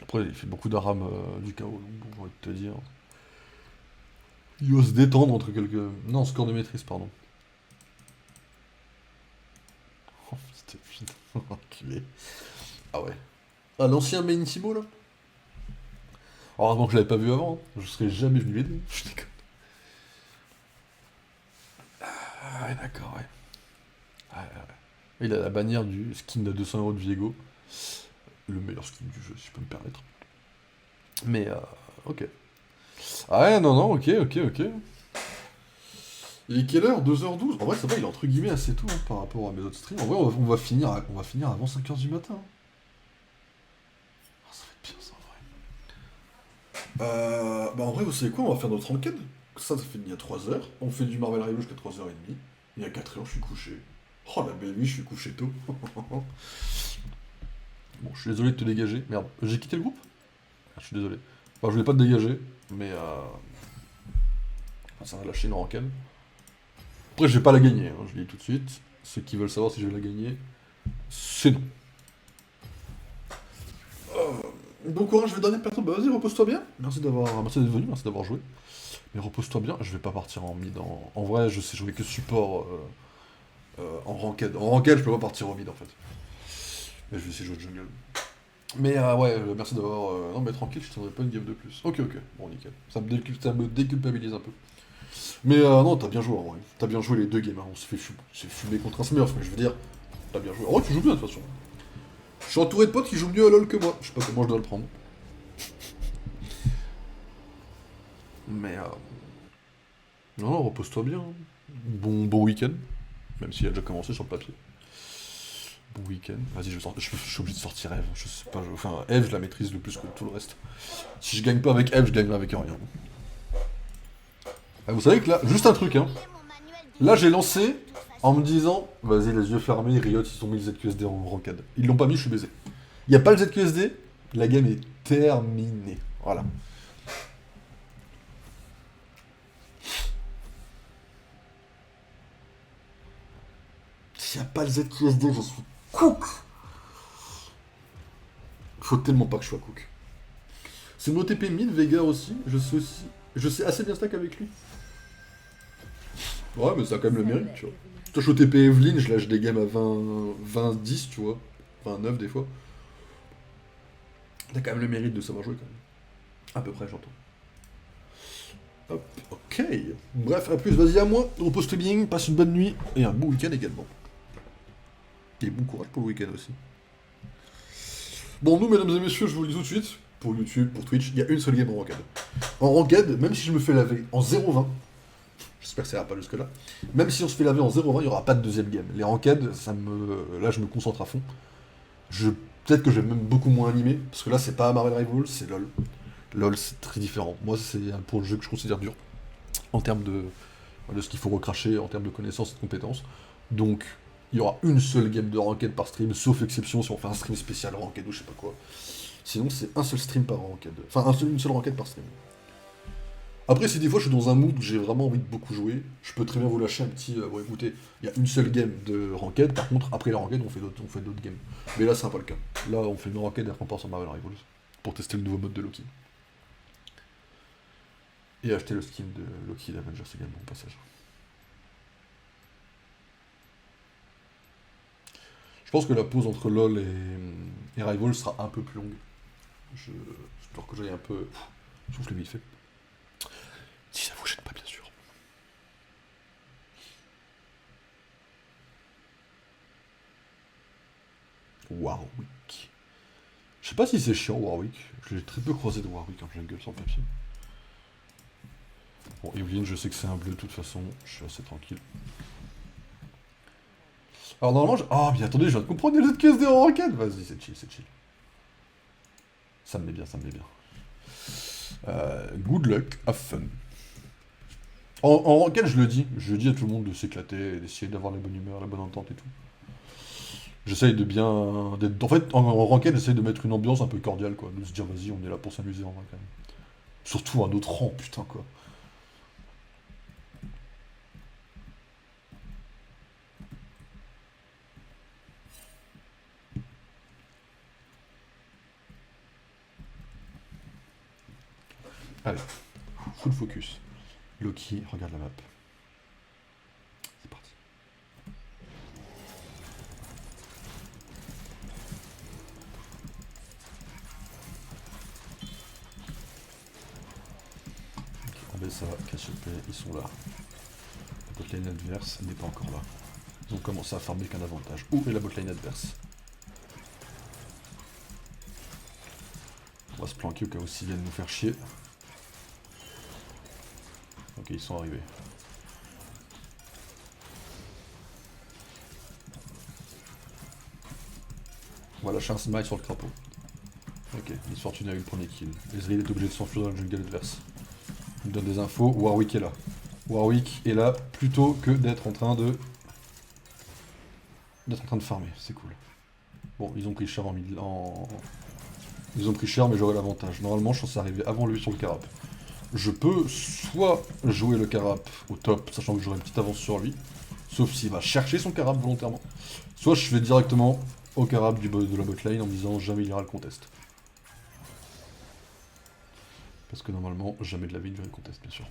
Après, il fait beaucoup d'aram du chaos, donc bon, j'ai envie de te dire. Il va se détendre entre quelques... Non, score de maîtrise, pardon. Oh, putain, enculé. Ah ouais. Ah, l'ancien main Thibaut, là? Heureusement que je l'avais pas vu avant, hein. Je serais jamais venu l'aider. Je déconne. Ah ouais, d'accord, ouais. Ouais, ouais, ouais. Il a la bannière du skin de 200 € de Viego. Le meilleur skin du jeu, si je peux me permettre. Mais, ok. Ah ouais, non, non, ok, ok, ok. Il est quelle heure? 2h12? En vrai, ça va, il est entre guillemets assez tôt, hein, par rapport à mes autres streams. En vrai, on va finir avant 5h du matin, hein. Ah, ça va être bien, ça, en vrai. Bah en vrai, vous savez quoi? On va faire notre enquête. Ça finit à 3h. On fait du Marvel Rivals jusqu'à 3h30. Et à 4h, je suis couché. Oh, la belle vie, je suis couché tôt. Bon, je suis désolé de te dégager. Merde, j'ai quitté le groupe? Ah, je suis désolé. Enfin, je voulais pas te dégager, mais enfin, ça va lâcher une rancane. Après, je vais pas la gagner, hein, je le dis tout de suite. Ceux qui veulent savoir si je vais la gagner, c'est non. Bon courage, je vais donner personne. Bah vas-y, repose-toi bien. Merci d'être venu, merci d'avoir joué. Mais repose-toi bien, je vais pas partir en mid. En vrai, je sais jouer que support en ranked. En ranked, je peux pas partir en mid en fait. Mais je vais essayer de jouer de jungle. Mais ouais, merci d'avoir... Non mais tranquille, je tiendrai pas une game de plus. Ok, ok, bon nickel. Ça me déculpabilise un peu. Mais non, t'as bien joué en vrai. T'as bien joué les deux games, hein. On s'est fumé contre un Smurf, mais je veux dire, t'as bien joué. En vrai, tu joues bien de toute façon. Je suis entouré de potes qui jouent mieux à LoL que moi. Je sais pas comment je dois le prendre. Mais non, non, repose-toi bien, hein. Bon week-end. Même s'il a déjà commencé sur le papier. Bon week-end. Vas-y, je suis obligé de sortir Eve. Je sais pas, enfin, Eve, je la maîtrise le plus que tout le reste. Si je gagne pas avec Eve, je gagnerai avec rien. Ah, vous savez que là, juste un truc, hein. Oubliez mon manuel Là, j'ai d'écriture, lancé de toute façon. en me disant, vas-y, les yeux fermés, Riot, ils ont mis le ZQSD en ranked. Ils l'ont pas mis, je suis baisé. Il n'y a pas le ZQSD, la game est terminée. Voilà. S'il n'y a pas le ZQSD, je suis cook. Faut tellement pas que je sois cook. C'est mon OTP mid, Vega aussi. Je sais assez bien stack avec lui. Ouais, mais ça a quand même le mérite, tu vois. Toi, je suis OTP Evelyn, je lâche des games à 20-10, tu vois. 29 des fois. T'as quand même le mérite de savoir jouer, quand même. À peu près, j'entends. Hop, ok. Bref, à plus, vas-y à moi. Repose-toi bien, passe une bonne nuit et un bon week-end également. Et bon courage pour le week-end aussi. Bon, nous, mesdames et messieurs, je vous le dis tout de suite, pour YouTube, pour Twitch, il y a une seule game en ranked. En ranked, même si je me fais laver en 0-20, j'espère que ça ira pas jusque-là, même si on se fait laver en 0-20, il n'y aura pas de deuxième game. Les ranked, là, je me concentre à fond. Peut-être que je vais même beaucoup moins animer, parce que là, c'est pas Marvel Rivals, c'est LoL. LoL, c'est très différent. Moi, c'est un pour le jeu que je considère dur, en termes de ce qu'il faut recracher, en termes de connaissances et de compétences. Donc, il y aura une seule game de ranked par stream, sauf exception si on fait un stream spécial ranked ou je sais pas quoi. Sinon, c'est un seul stream par ranked. Enfin, une seule ranked par stream. Après, si des fois je suis dans un mood où j'ai vraiment envie de beaucoup jouer, je peux très bien vous lâcher un petit. Bon, écoutez, il y a une seule game de ranked, par contre, après la ranked, on fait d'autres games. Mais là, c'est pas le cas. Là, on fait une ranked et après on part sur Marvel Rivals pour tester le nouveau mode de Loki. Et acheter le skin de Loki et d'Avengers également au passage. Je pense que la pause entre LoL et Rivals sera un peu plus longue. J'espère que j'aille un peu. Souffle vite fait. Si ça vous gêne pas, bien sûr. Warwick. sais pas si c'est chiant Warwick. J'ai très peu croisé de Warwick en jungle sur le papier. Bon, Evelyn, je sais que c'est un bleu de toute façon, je suis assez tranquille. Alors normalement, ah mais attendez, je viens de comprendre, il y a l'autre QSD en ranked. Vas-y, c'est chill, c'est chill. Ça me met bien, ça me met bien. Good luck, have fun. En ranked, je le dis à tout le monde de s'éclater, d'essayer d'avoir la bonne humeur, la bonne entente et tout. J'essaye de bien... En fait, en ranked, j'essaye de mettre une ambiance un peu cordiale, quoi. De se dire, vas-y, on est là pour s'amuser en vrai, quand même. Surtout à notre rang, putain, quoi. Allez, full focus. Loki, regarde la map. C'est parti. Ok, en ça, KHP, ils sont là. La botlane adverse n'est pas encore là. Ils ont commencé à farmer qu'un avantage. Où est la botlane adverse? On va se planquer au cas où s'ils viennent nous faire chier. Ok, ils sont arrivés. On va lâcher un smite sur le crapaud. Ok, Miss Fortune a eu le premier kill. Ezreal est obligé de s'enfuir dans la jungle adverse. Il me donne des infos, Warwick est là. Warwick est là plutôt que d'être en train de... farmer, c'est cool. Bon, ils ont pris cher Ils ont pris cher mais j'aurai l'avantage. Normalement je suis censé arriver avant lui sur le carap. Je peux soit jouer le carap au top, sachant que j'aurai une petite avance sur lui, sauf s'il va chercher son carap volontairement. Soit je vais directement au carap de la botlane en me disant jamais il ira le contest. Parce que normalement, jamais de la vie il ira le contest, bien sûr.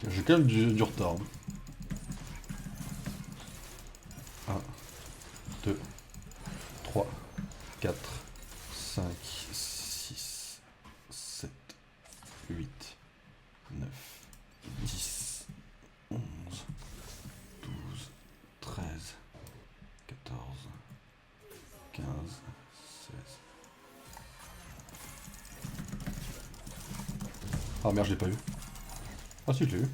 J'ai quand même du retard. 1, 2, 3, 4, 5, 6, 7, 8, 9, 10, 11, 12, 13, 14, 15, 16. Ah merde, je l'ai pas eu. Ah si, je l'ai eu.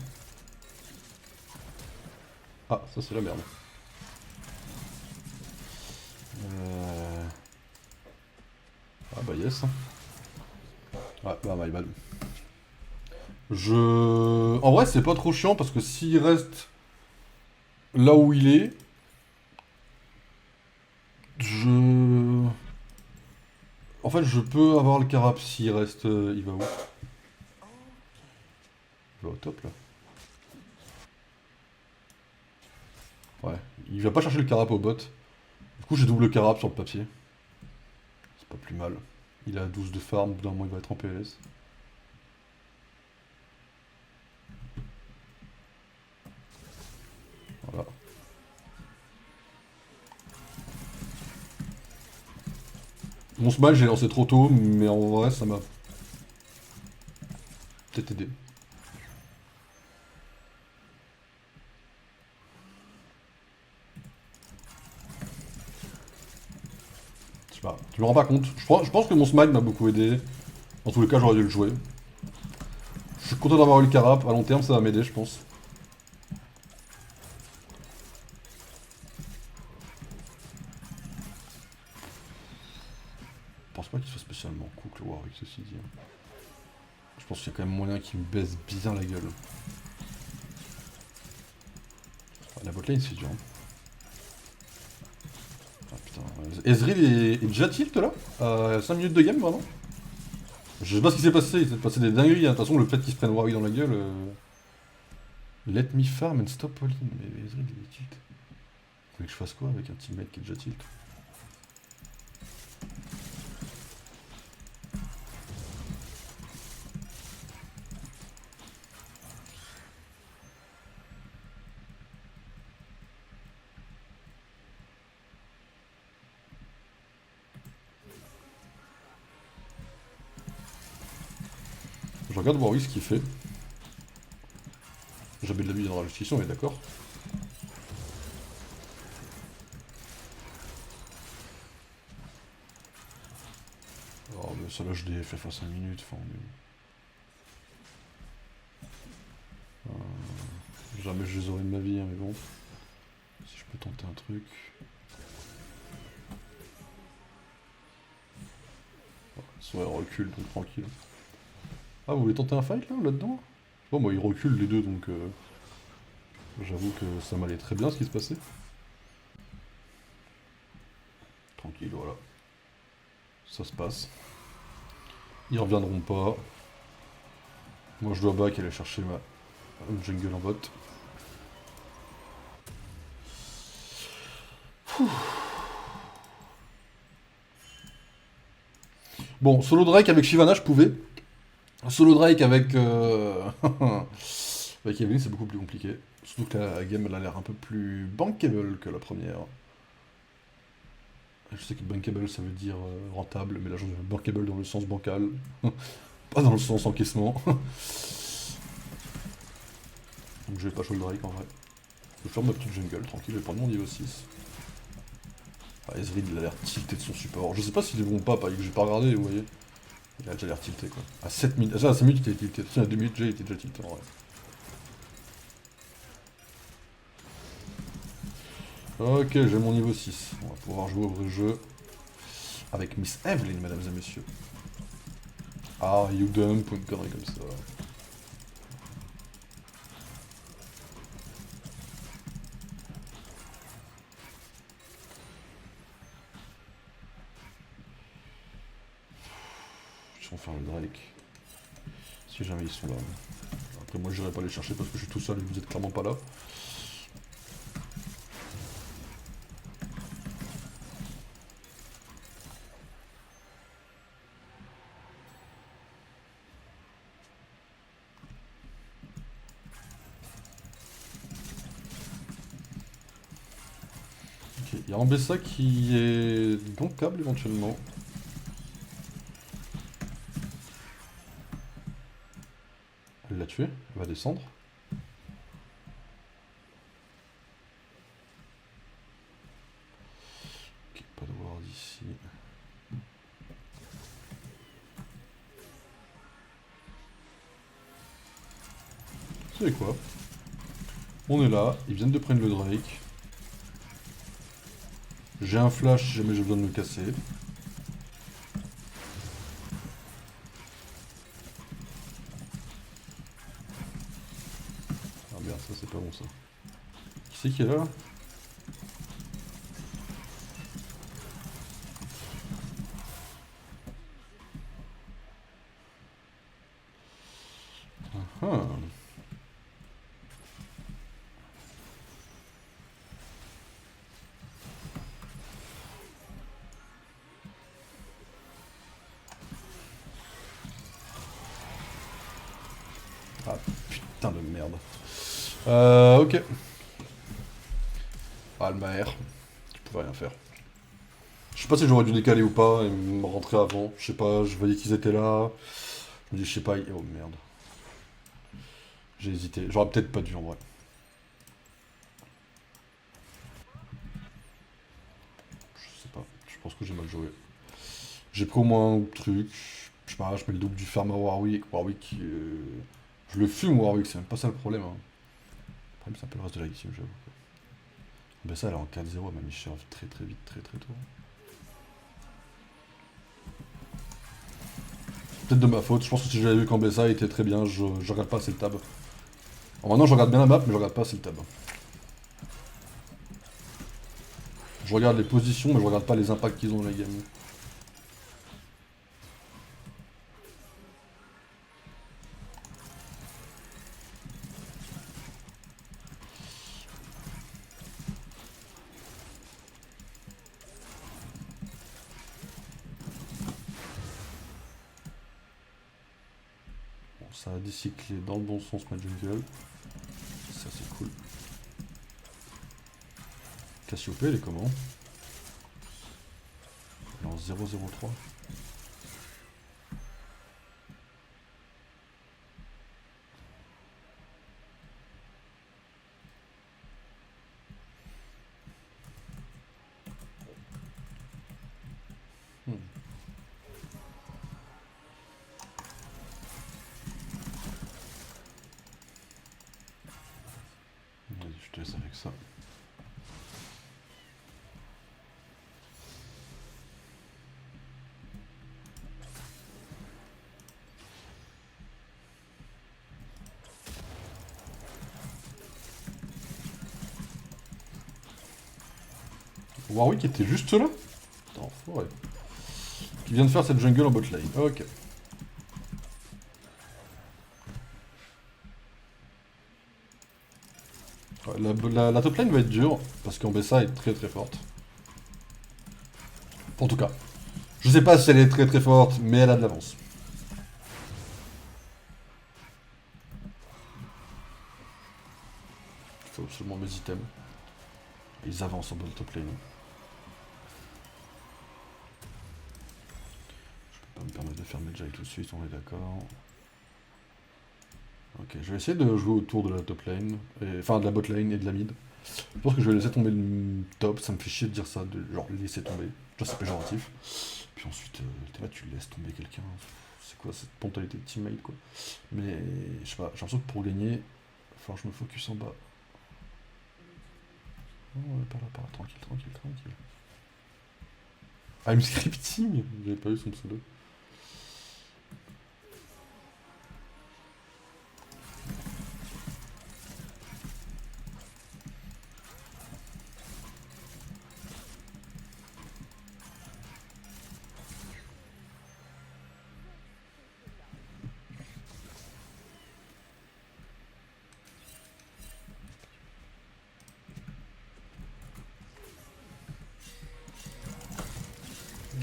Ah, ça c'est la merde. Ah bah yes. Ouais, bah my bad. En vrai, c'est pas trop chiant parce que s'il reste là où il est, En fait, je peux avoir le carap s'il reste... il va où? Il va au top, là. Ouais, il va pas chercher le carap au bot. Du coup, j'ai double carap sur le papier. C'est pas plus mal. Il a 12 de farm, d'un moment il va être en PLS. Voilà. Mon smash, j'ai lancé trop tôt, mais en vrai, ça m'a peut-être aidé. Je sais pas, je me rends pas compte. Je pense que mon smite m'a beaucoup aidé. En tous les cas, j'aurais dû le jouer. Je suis content d'avoir eu le carap. À long terme, ça va m'aider, je pense. Je pense pas qu'il soit spécialement cool le Warwick, ceci dit. Je pense qu'il y a quand même moyen qu'il me baisse bien la gueule. La botlane c'est dur. Ah putain, Ezreal est déjà tilt là? À 5 minutes de game vraiment? Je sais pas ce qui s'est passé, il s'est passé des dingueries, hein. De toute façon le fait qu'il se prenne Warwick dans la gueule... Let me farm and stop all in. Mais Ezreal il est tilt. Vous voulez que je fasse quoi avec un teammate qui est déjà tilt? Je regarde Warwick ce qu'il fait. Jamais de la vie dans la justice, on est d'accord. Oh mais ça là je l'ai fait face à 5 minutes, enfin jamais je les aurai de ma vie, hein, mais bon. Si je peux tenter un truc. Soit elle recule, donc tranquille. Ah vous voulez tenter un fight là, là-dedans? Bon moi ils reculent les deux donc j'avoue que ça m'allait très bien ce qui se passait. Tranquille, voilà. Ça se passe. Ils reviendront pas. Moi je dois back aller chercher ma jungle en bot. Bon, solo Drake avec Shyvana je pouvais. Solo Drake avec... avec Evelyn c'est beaucoup plus compliqué. Surtout que la game elle a l'air un peu plus bankable que la première. Je sais que bankable ça veut dire rentable, mais là je veux bankable dans le sens bancal. Pas dans le sens encaissement. Donc je vais pas show le Drake en vrai. Je vais faire ma petite jungle, tranquille, je vais prendre mon niveau 6. Ah, Ezreal il a l'air tilté de son support. Je sais pas s'il est bon ou pas, que j'ai pas regardé, vous voyez. Il a déjà l'air tilté quoi. À 7 minutes. Ah, à 5 minutes il était tilté. À 2 minutes déjà il était déjà tilté en vrai. Ok, j'ai mon niveau 6. On va pouvoir jouer au vrai jeu. Avec Miss Evelyn, mesdames et messieurs. Ah, you dump ou une connerie comme ça. Ils sont faire le Drake. Si jamais ils sont là. Après moi j'irai pas les chercher parce que je suis tout seul et vous êtes clairement pas là. Ok, il y a Ambessa qui est domptable éventuellement. Elle l'a tué, elle va descendre. Ok, pas de ward ici. Vous savez quoi? On est là, ils viennent de prendre le Drake. J'ai un flash si jamais j'ai besoin de me casser. Ah merde, ça c'est pas bon ça. Qui c'est qui est là? Ah. Ah putain de merde. Ok. Almaer. Tu pouvais rien faire. Je sais pas si j'aurais dû décaler ou pas et me rentrer avant. Je sais pas, je voyais qu'ils étaient là. Je me dis, je sais pas. Oh merde. J'ai hésité. J'aurais peut-être pas dû en vrai. Je sais pas. Je pense que j'ai mal joué. J'ai pris au moins un truc. Je sais pas, je mets le double du farmer Warwick. Warwick, je le fume Warwick, c'est même pas ça le problème. Hein. Le problème c'est un peu le reste de la team, j'avoue. Ben ça elle est en 4-0, elle m'a mis sheriff très très vite, très très tôt. Peut-être de ma faute, je pense que si j'avais vu qu'Ambessa était très bien, je regarde pas assez le tab. Alors maintenant je regarde bien la map, mais je regarde pas assez le tab. Je regarde les positions, mais je regarde pas les impacts qu'ils ont dans la game. Bon, ça a décyclé dans le bon sens ma jungle. Ça c'est cool. Cassiope, elle est comment? Elle est en 0-0-3. Vas-y, je te laisse avec ça. Warwick était juste là? Attends, forêt. Qui vient de faire cette jungle en bot lane. Ok. Ouais, la top lane va être dure, parce qu'Ambessa est très très forte. En tout cas. Je sais pas si elle est très très forte, mais elle a de l'avance. Il faut absolument mes items. Ils avancent en bot top lane. Je peux pas me permettre de faire mes Jai tout de suite, on est d'accord. Ok, je vais essayer de jouer autour de la top lane, enfin de la bot lane et de la mid. Je pense que je vais laisser tomber le top, ça me fait chier de dire ça, de genre laisser tomber. Genre c'est péjoratif. Puis ensuite, t'es là, tu laisses tomber quelqu'un. C'est quoi cette mentalité de teammate quoi. Mais je sais pas, j'ai l'impression que pour gagner, il va falloir que je me focus en bas. Oh, par là, tranquille, tranquille, tranquille. I'm scripting. J'avais pas eu son pseudo.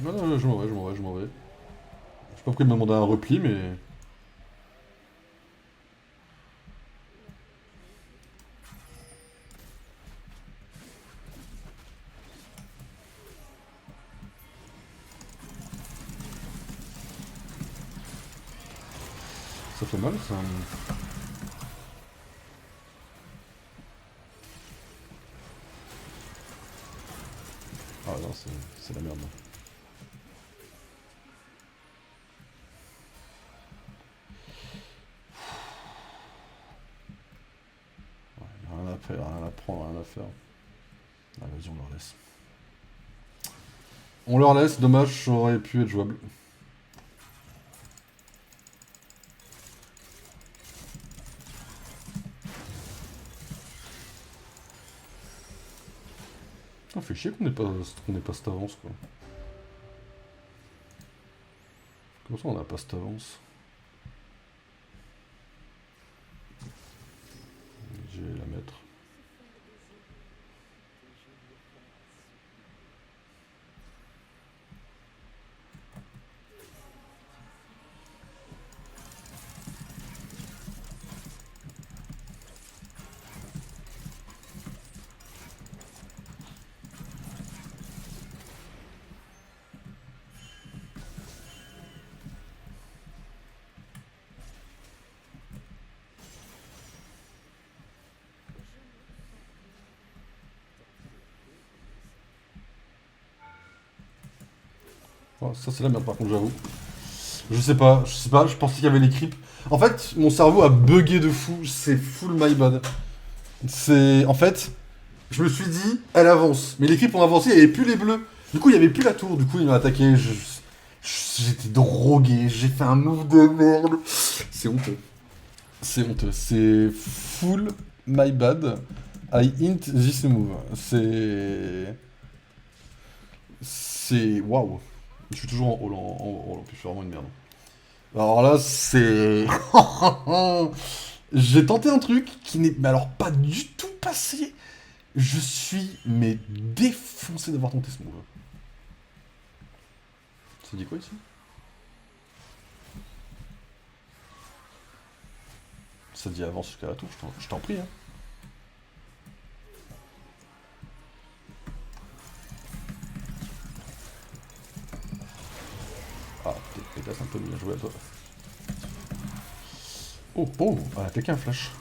Non, non, je m'en vais, je m'en vais, je m'en vais. Je sais pas pourquoi il m'a demandé un repli, mais... Ça fait mal, ça. Ah non, c'est la merde. Ouais, rien à faire, rien à prendre, rien à faire. Ah, vas-y, on leur laisse. On leur laisse, dommage, ça aurait pu être jouable. Ça fait chier qu'on n'ait pas cette avance, quoi. Comment ça, on n'a pas cette avance? Je vais la mettre. Oh, ça c'est la merde par contre, j'avoue. Je sais pas, je pensais qu'il y avait les creeps. En fait, mon cerveau a bugué de fou, c'est full my bad. C'est... En fait, je me suis dit, elle avance. Mais les creeps ont avancé, il n'y avait plus les bleus. Du coup, il n'y avait plus la tour, du coup, il m'a attaqué. J'étais drogué, j'ai fait un move de merde. C'est honteux. C'est honteux, c'est full my bad. I int this move. C'est... C'est... Waouh. Je suis toujours en haut, en haut, puis je suis vraiment une merde. Alors là, c'est... J'ai tenté un truc qui n'est... Mais alors, pas du tout passé. Je suis, mais défoncé d'avoir tenté ce move. Ça dit quoi ici? Ça dit avance jusqu'à la tour, je t'en prie, hein. Ah, t'es pétasse un peu, bien joué à toi. Oh, oh, elle a claqué un flash.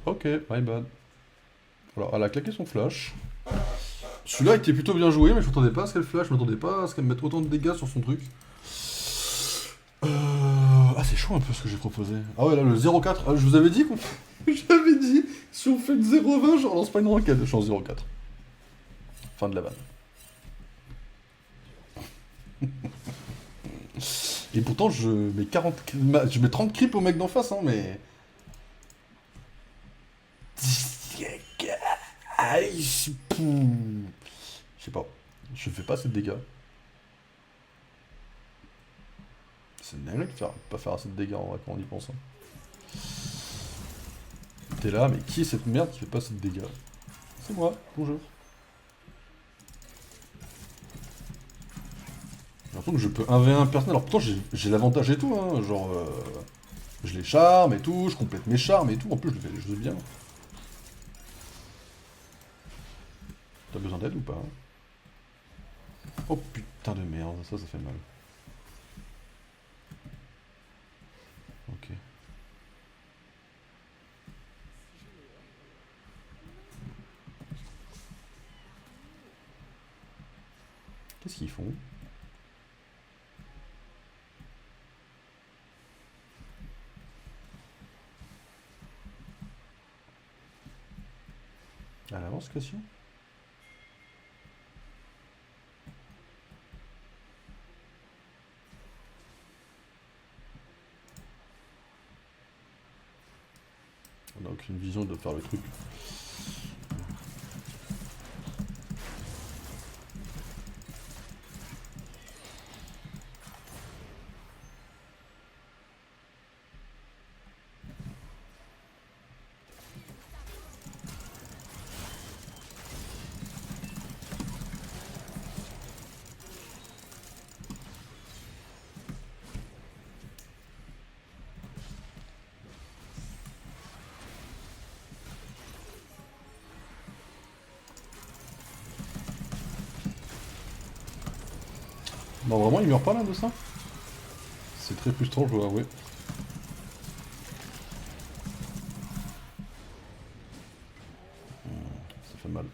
Ok, my bad. Alors, elle a claqué son flash. Celui-là était plutôt bien joué, mais je m'attendais pas à ce qu'elle flash, je m'attendais pas à ce qu'elle mette autant de dégâts sur son truc. Ah, c'est chaud un peu ce que j'ai proposé. Ah ouais, là, le 0,4. Ah, je vous avais dit qu'on... J'avais dit, si on fait une 0,20, je relance pas une ranked. Je suis en 0,4. Fin de la vanne. Et pourtant, je mets 40... Je mets 30 creeps au mec d'en face, hein, mais... Aïe, je sais pas. Je fais pas assez de dégâts. C'est une dinguerie de pas faire assez de dégâts en vrai quand on y pense. Hein. T'es là, mais qui est cette merde qui fait pas assez de dégâts? C'est moi, bonjour. J'ai l'impression que je peux 1v1 personne. Alors pourtant j'ai l'avantage et tout, hein. Genre je les charme et tout, je complète mes charmes et tout. En plus je le fais bien. T'as besoin d'aide ou pas? Oh putain de merde, ça fait mal. Ok. Qu'est-ce qu'ils font? À l'avance, question? On n'a aucune vision de faire le truc. Non, vraiment, il meurt pas là de ça? C'est très frustrant, je dois avouer. Ça fait mal.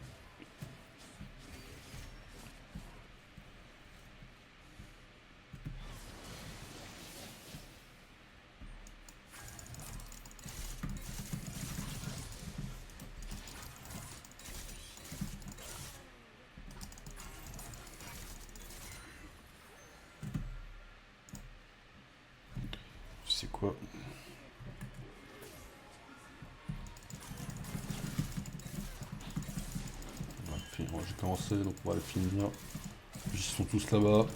C'est quoi? J'ai commencé, donc on va le finir. Ils sont tous là-bas.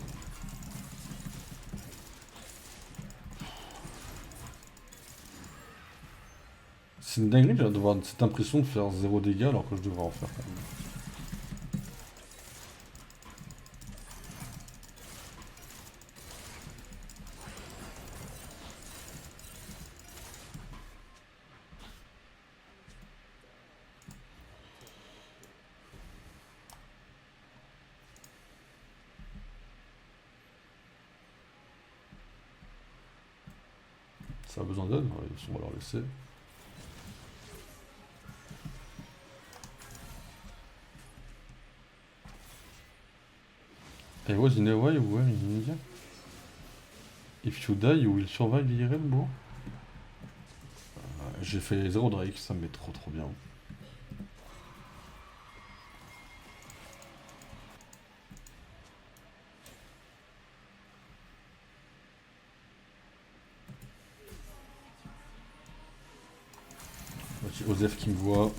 C'est une dinguerie d'avoir cette impression de faire 0 dégâts alors que je devrais en faire quand même. Ça a besoin d'aide, ouais, on va leur laisser. I was in Hawaii where in India. If you die, you will survive IRL, bro. J'ai fait 0 Drake, ça me met trop bien. Osef qui me voit.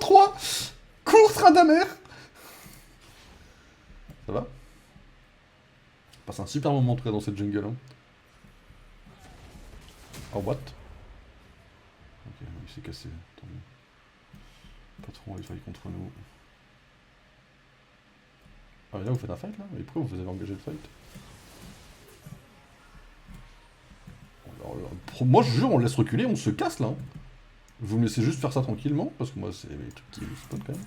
3. Cours, Radamer. Ça va? On passe un super moment en tout cas dans cette jungle. Hein. Oh, what? Ok, il s'est cassé. Tant mieux. Pas trop, il faille contre nous. Ah, mais là, vous faites un fight là? Et pourquoi vous avez engagé le fight? Alors, moi, je jure, on le laisse reculer, on se casse là. Hein. Vous me laissez juste faire ça tranquillement, parce que moi, c'est les trucs qui spot quand même.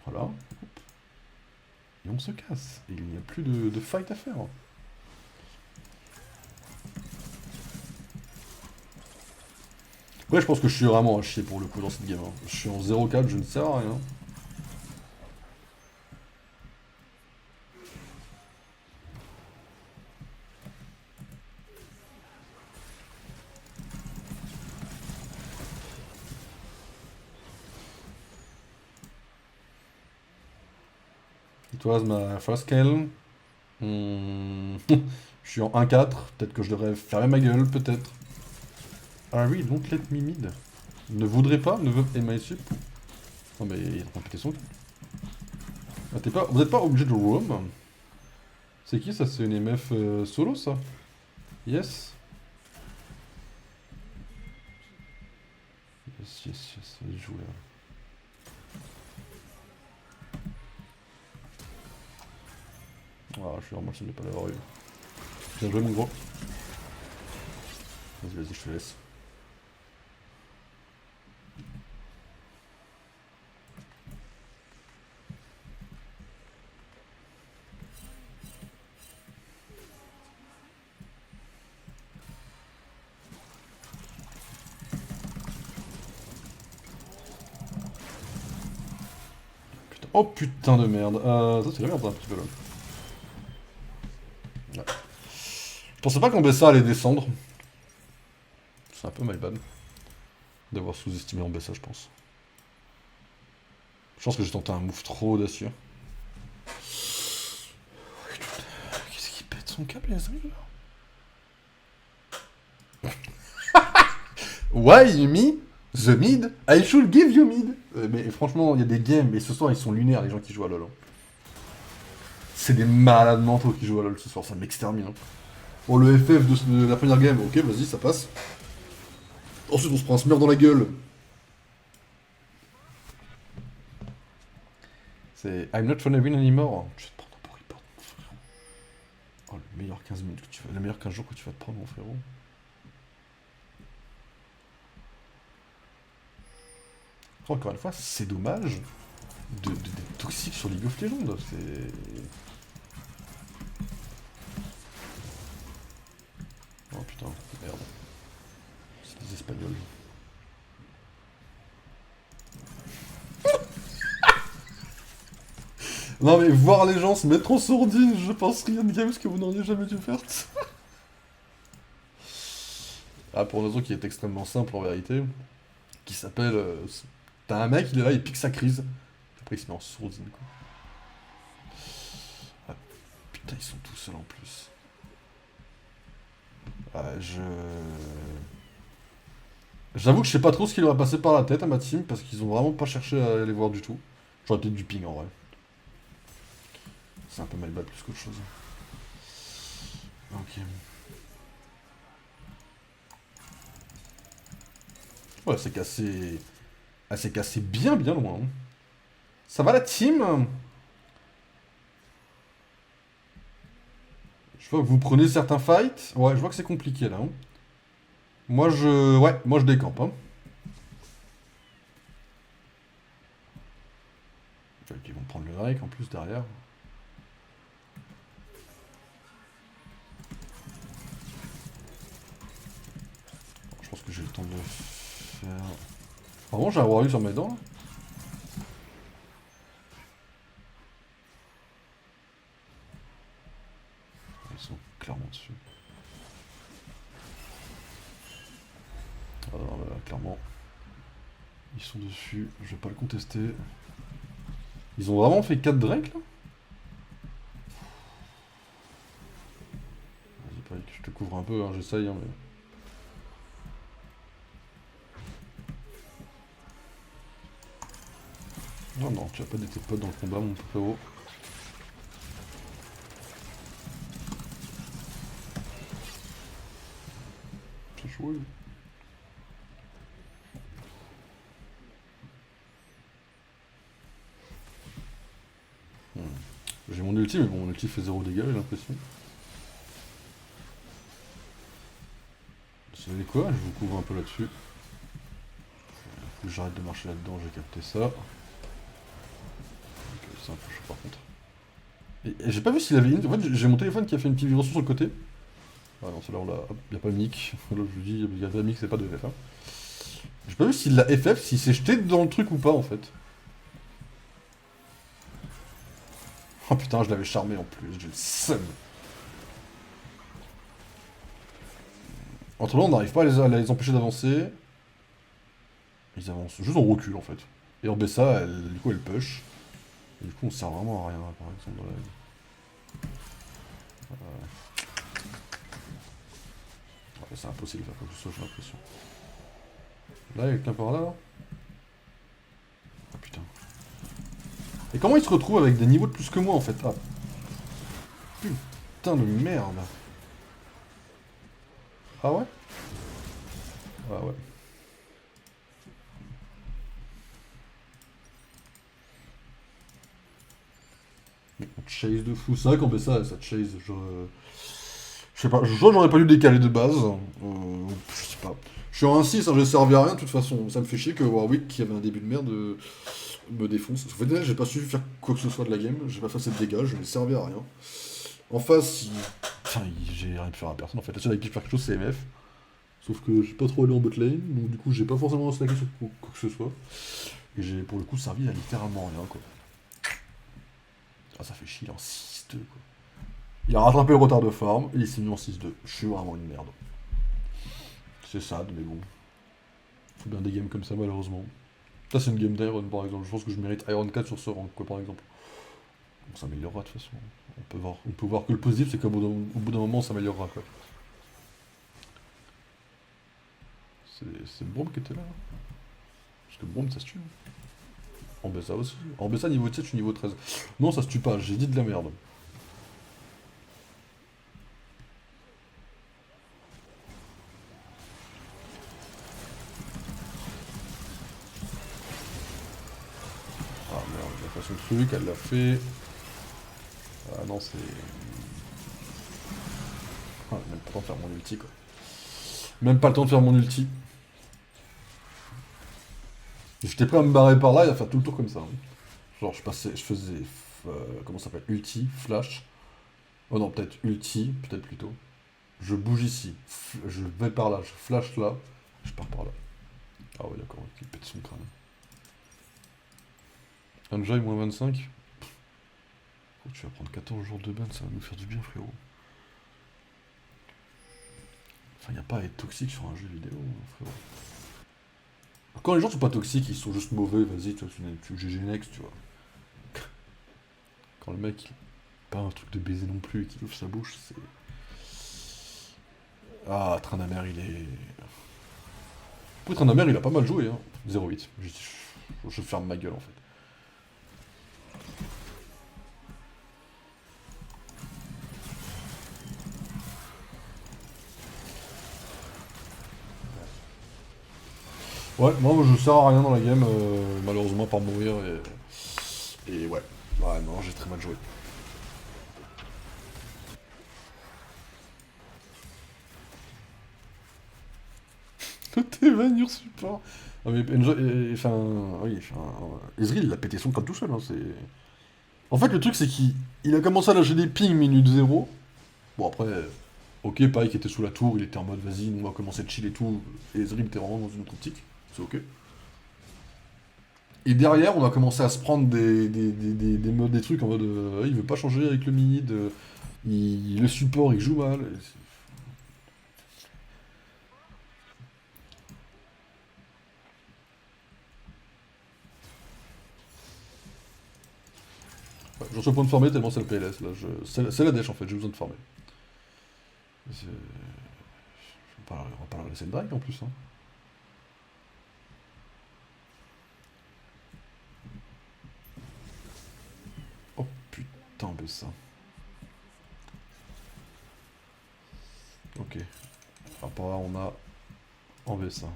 Voilà. Hop. Et on se casse. Et il n'y a plus de fight à faire. Ouais, je pense que je suis vraiment à chier pour le coup dans cette game. Hein. Je suis en 0-4, je ne sers à rien. It was my first kill. Je suis en 1-4. Peut-être que je devrais fermer ma gueule, peut-être. Ah oui, don't let me mid. Ne voudrait pas, ne veut aimer sup. Non mais il est en train de péter son cul. Ah, vous êtes pas obligé de roam. C'est qui ça? C'est une MF solo ça? Yes. Yes, vas-y jouer là. Ah, je suis vraiment sûr de ne pas l'avoir eu. Bien joué mon gros. Vas-y, je te laisse. Putain. Oh putain de merde. Ça c'est la merde un petit peu là. Ouais. Je pensais pas qu'Ambessa allait descendre. C'est un peu my bad. D'avoir sous-estimé Ambessa, je pense. Je pense que j'ai tenté un move trop audacieux. Qu'est-ce qui pète son câble, les amis là? Why me the mid? I should give you mid. Mais franchement, il y a des games, et ce soir ils sont lunaires les gens qui jouent à LoL. Hein. C'est des malades mentaux qui jouent à LoL ce soir, ça m'extermine. Hein. Bon, le FF de la première game, ok, vas-y, ça passe. Ensuite, on se prend un smurf dans la gueule. C'est I'm not gonna win anymore. Je vais te prendre pour report, mon frérot. Oh, le meilleur 15 minutes que tu vas. Le meilleur 15 jours que tu vas te prendre, mon frérot. Encore une fois, c'est dommage d'être toxique sur League of Legends. C'est. Oh putain, merde. C'est des Espagnols. Non mais voir les gens se mettre en sourdine, je pense rien de games que vous n'auriez jamais dû faire. Ah, pour une raison qui est extrêmement simple en vérité, qui s'appelle... T'as un mec, il est là, il pique sa crise. Après il se met en sourdine quoi. Ah, putain, ils sont tout seuls en plus. J'avoue que je sais pas trop ce qui leur est passé par la tête à ma team, parce qu'ils ont vraiment pas cherché à les voir du tout. J'aurais peut-être du ping en vrai. C'est un peu mal bas plus qu'autre chose. Ok. Ouais, c'est cassé... Elle s'est cassée bien loin. Hein. Ça va la team? Je vois que vous prenez certains fights. Ouais, je vois que c'est compliqué là. Hein. Moi je... Ouais, moi je décampe. Hein. Ils vont prendre le Drake en plus derrière. Je pense que j'ai le temps de le faire... Vraiment, j'ai un Warrior sur mes dents là. Ils sont clairement dessus. Ah non, là, clairement. Ils sont dessus, je vais pas le contester. Ils ont vraiment fait 4 Drake là? Vas-y, Pike, je te couvre un peu, hein, j'essaye, hein, mais... Non, non, tu vas pas aider tes potes dans le combat, mon frérot. C'est chaud, lui. J'ai mon ulti, mais bon, mon ulti fait 0 dégâts, j'ai l'impression. Vous savez quoi? Je vous couvre un peu là-dessus. Faut que j'arrête de marcher là-dedans, j'ai capté ça. Ok, c'est un peu chaud par contre. Et j'ai pas vu s'il avait une. En fait, j'ai mon téléphone qui a fait une petite vibration sur le côté. Ah non, celle-là, on l'a. Hop, y a pas de nick. Là, je vous dis, y a pas de nick, c'est pas de FF. Hein. J'ai pas vu s'il l'a FF, s'il s'est jeté dans le truc ou pas en fait. Oh putain, je l'avais charmé en plus, j'ai le seum. Entre là, on n'arrive pas à les empêcher d'avancer. Ils avancent juste en recul en fait. Et en Bessa, du coup, elle push. Et du coup, on sert vraiment à rien, par exemple, dans la vie. Ouais, c'est impossible de faire quoi que ce soit, j'ai l'impression. Là, il y a quelqu'un par là, là. Oh putain. Et comment il se retrouve avec des niveaux de plus que moi en fait? Ah. Putain de merde. Ah ouais? Ah ouais. On chase de fou. C'est vrai qu'on fait ça chase. Je sais pas, je crois que j'aurais pas dû décaler de base. Je sais pas. Je suis en 1-6, hein, j'ai servi à rien de toute façon. Ça me fait chier que Warwick, qui avait un début de merde, me défonce. En fait, déjà, j'ai pas su faire quoi que ce soit de la game. J'ai pas fait assez de dégâts, je n'ai servi à rien. En face, enfin, j'ai rien pu faire à personne en fait. La seule avec qui je peux faire quelque chose, c'est MF. Sauf que j'ai pas trop allé en bot lane, donc du coup, j'ai pas forcément snacké sur quoi que ce soit. Et j'ai pour le coup servi à littéralement rien quoi. Ah, ça fait chier en 6-2 quoi. Il a rattrapé le retard de forme et il s'est mis en 6-2. Je suis vraiment une merde. C'est sad, mais bon. Faut bien des games comme ça, malheureusement. Ça, c'est une game d'Iron, par exemple. Je pense que je mérite Iron 4 sur ce rank, quoi, par exemple. On s'améliorera, de toute façon. On peut voir que le positif, c'est qu'au bout d'un moment, on s'améliorera, quoi. C'est Braum qui était là. Parce que Braum, ça se tue. En Bessa aussi. En Bessa, niveau 7, je suis niveau 13. Non, ça se tue pas, j'ai dit de la merde. Ah merde, elle a fait son truc, elle l'a fait. Ah non, c'est. Ah, même pas le temps de faire mon ulti, quoi. Même pas le temps de faire mon ulti. J'étais prêt à me barrer par là et à faire tout le tour comme ça. Hein. Genre, je faisais. Comment ça s'appelle? Ulti, flash. Oh non, peut-être ulti, peut-être plutôt. Je bouge ici, je vais par là, je flash là, je pars par là. Ah ouais, d'accord, il pète son crâne. Enjoy moins 25. Oh, tu vas prendre 14 jours de ban, ça va nous faire du bien, frérot. Enfin, y a pas à être toxique sur un jeu vidéo, frérot. Quand les gens sont pas toxiques, ils sont juste mauvais, vas-y, tu GG next, tu vois. Quand le mec, il pas un truc de baiser non plus et qu'il ouvre sa bouche, c'est. Ah, Tranamer, il est. Pour Tranamer, il a pas mal joué, hein. 0-8. Je ferme ma gueule, en fait. Ouais, moi je sers à rien dans la game, malheureusement par mourir et ouais. Ouais, non, j'ai très mal joué. T'es support. Ah mais enfin, oui, enfin, Ezreal il a pété son code tout seul, hein, c'est. En fait le truc c'est qu'il a commencé à lâcher des pings minute 0. Bon après, ok, pareil qui était sous la tour, il était en mode vas-y, on va commencer de chill et tout, et Ezreal était vraiment dans une autre optique, c'est ok. Et derrière, on a commencé à se prendre des trucs en mode il veut pas changer avec le mid, le support il joue mal. Ouais, j'en suis au point de former tellement c'est le PLS là. C'est la dèche en fait, j'ai besoin de former. On va pas leur laisser le drag en plus. Hein. plus ça. Ok. À part là, on a enlevé ça.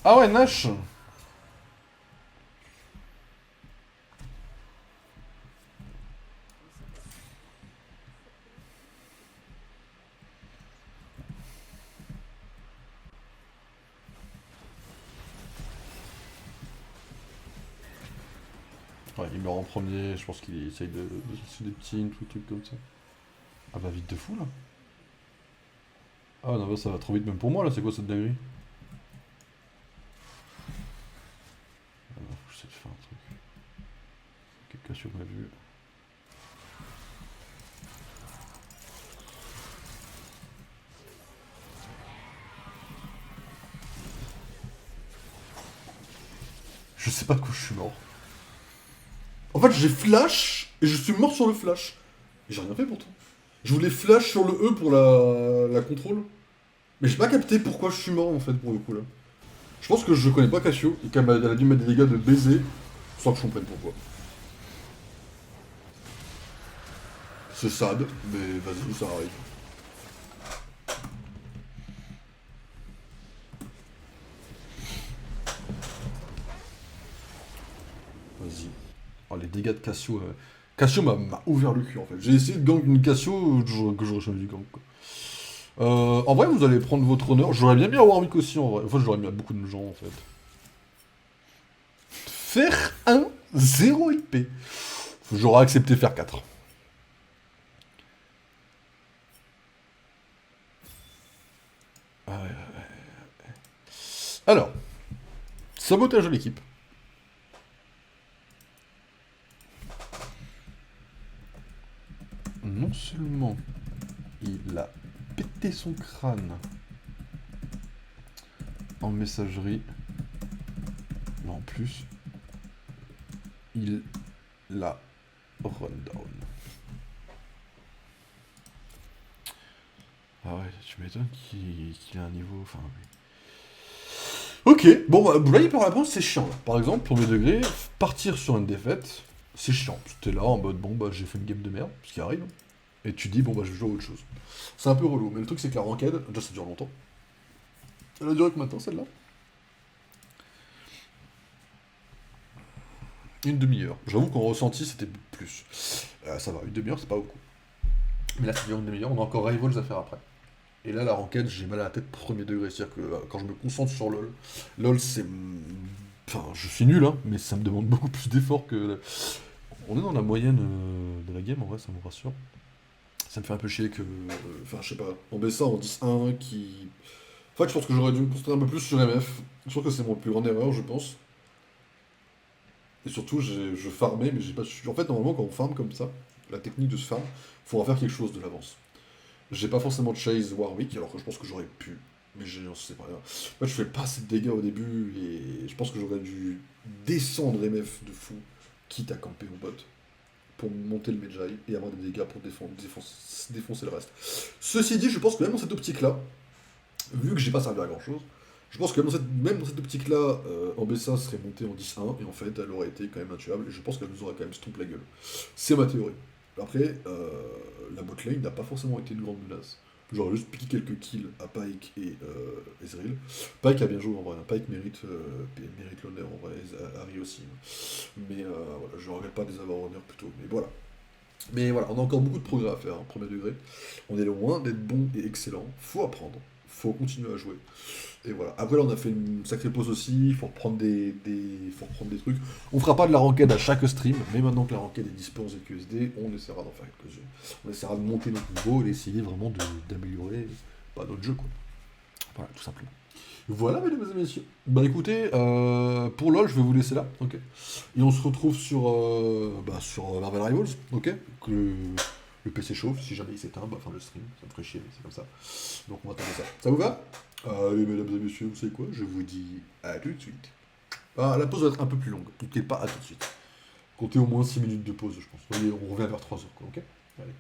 Ah ouais, Nash. Ouais, il meurt en premier, je pense qu'il essaye de se des petits ou des trucs comme ça. Ah bah vite de fou là. Ah non, bah, ça va trop vite même pour moi là, c'est quoi cette dinguerie? Ah non, faut que j'essaie de faire un truc. Quelqu'un sur ma vue. Je sais pas de quoi je suis mort. En fait, j'ai flash et je suis mort sur le flash. Et j'ai rien fait pourtant. Je voulais flash sur le E pour la contrôle. Mais j'ai pas capté pourquoi je suis mort en fait pour le coup là. Je pense que je connais pas Cassio et qu'elle a dû mettre des dégâts de baiser sans que je comprenne pourquoi. C'est sad, mais vas-y, ça arrive. Vas-y. Oh, les dégâts de Cassio. Cassio m'a ouvert le cul en fait. J'ai essayé de gank une Cassio que j'aurais jamais dû gank quoi. En vrai, vous allez prendre votre honneur. J'aurais bien mis à Warwick aussi en vrai. Enfin, j'aurais mis à beaucoup de gens en fait. Faire 1, 0 XP. J'aurais accepté faire 4. Ah ouais, ouais. Alors, sabotage de l'équipe. Non seulement il a pété son crâne en messagerie, mais en plus, il l'a run down. Ah ouais, tu m'étonnes qu'il ait un niveau... Enfin, oui. Ok, bon, bah, là, il peut répondre, c'est chiant. Là. Par exemple, premier degré, partir sur une défaite, c'est chiant. T'es là en mode, bon, bah, j'ai fait une game de merde, ce qui arrive. Et tu dis, bon, bah, je vais jouer à autre chose. C'est un peu relou, mais le truc, c'est que la ranked, déjà, ça dure longtemps. Elle a duré combien de temps, celle-là? Une demi-heure. J'avoue qu'en ressenti, c'était plus. Ça va, une demi-heure, c'est pas beaucoup. Mais là, ça dure une demi-heure, on a encore Rivals à faire après. Et là, la ranked, j'ai mal à la tête premier degré. C'est-à-dire que quand je me concentre sur LoL, LoL, c'est... Enfin, je suis nul, hein, mais ça me demande beaucoup plus d'efforts que... On est dans la moyenne de la game, en vrai, ça me rassure. Ça me fait un peu chier que... Enfin, je sais pas, on met ça en 10-1 qui... En fait, je pense que j'aurais dû me concentrer un peu plus sur MF. Je pense que c'est mon plus grande erreur, je pense. Et surtout, je farmais, mais j'ai pas su... En fait, normalement, quand on farm comme ça, la technique de ce farm, faut en faire quelque chose de l'avance. J'ai pas forcément de chase Warwick, alors que je pense que j'aurais pu. Mais je sais pas. En fait, je fais pas assez de dégâts au début, et je pense que j'aurais dû descendre MF de fou, quitte à camper au bot, pour monter le Medjay et avoir des dégâts pour défoncer le reste. Ceci dit, je pense que même dans cette optique-là, vu que j'ai pas servi à grand chose, je pense que même dans cette optique-là, Ambessa serait montée en 10-1, et en fait, elle aurait été quand même intuable, et je pense qu'elle nous aurait quand même stomp la gueule. C'est ma théorie. Après, la botlane n'a pas forcément été une grande menace. J'aurais juste piqué quelques kills à Pyke et Ezreal. Pyke a bien joué en vrai, Pyke mérite l'honneur en vrai, Harry aussi. Mais voilà, je ne regrette pas de les avoir honneur plutôt, mais voilà. Mais voilà, on a encore beaucoup de progrès à faire, hein, premier degré. On est loin d'être bon et excellent, faut apprendre, faut continuer à jouer. Et voilà. Après là on a fait une sacrée pause aussi, il faut reprendre faut reprendre des trucs. On fera pas de la ranked à chaque stream, mais maintenant que la ranked est dispo en ZQSD, on essaiera d'en faire quelques-unes. On essaiera de monter notre niveau et d'essayer vraiment d'améliorer notre jeu quoi. Voilà, tout simplement. Voilà, mesdames et messieurs. Bah écoutez, pour LoL, je vais vous laisser là, ok. Et on se retrouve sur Marvel Rivals, ok. Que le PC chauffe, si jamais il s'éteint, bah enfin le stream, ça me ferait chier, mais c'est comme ça. Donc on va attendre ça. Ça vous va? Allez, mesdames et messieurs, vous savez quoi? Je vous dis à tout de suite. Ah, la pause va être un peu plus longue, donc pas à tout de suite. Comptez au moins 6 minutes de pause, je pense. Allez, on revient vers 3 heures, quoi, ok? Allez.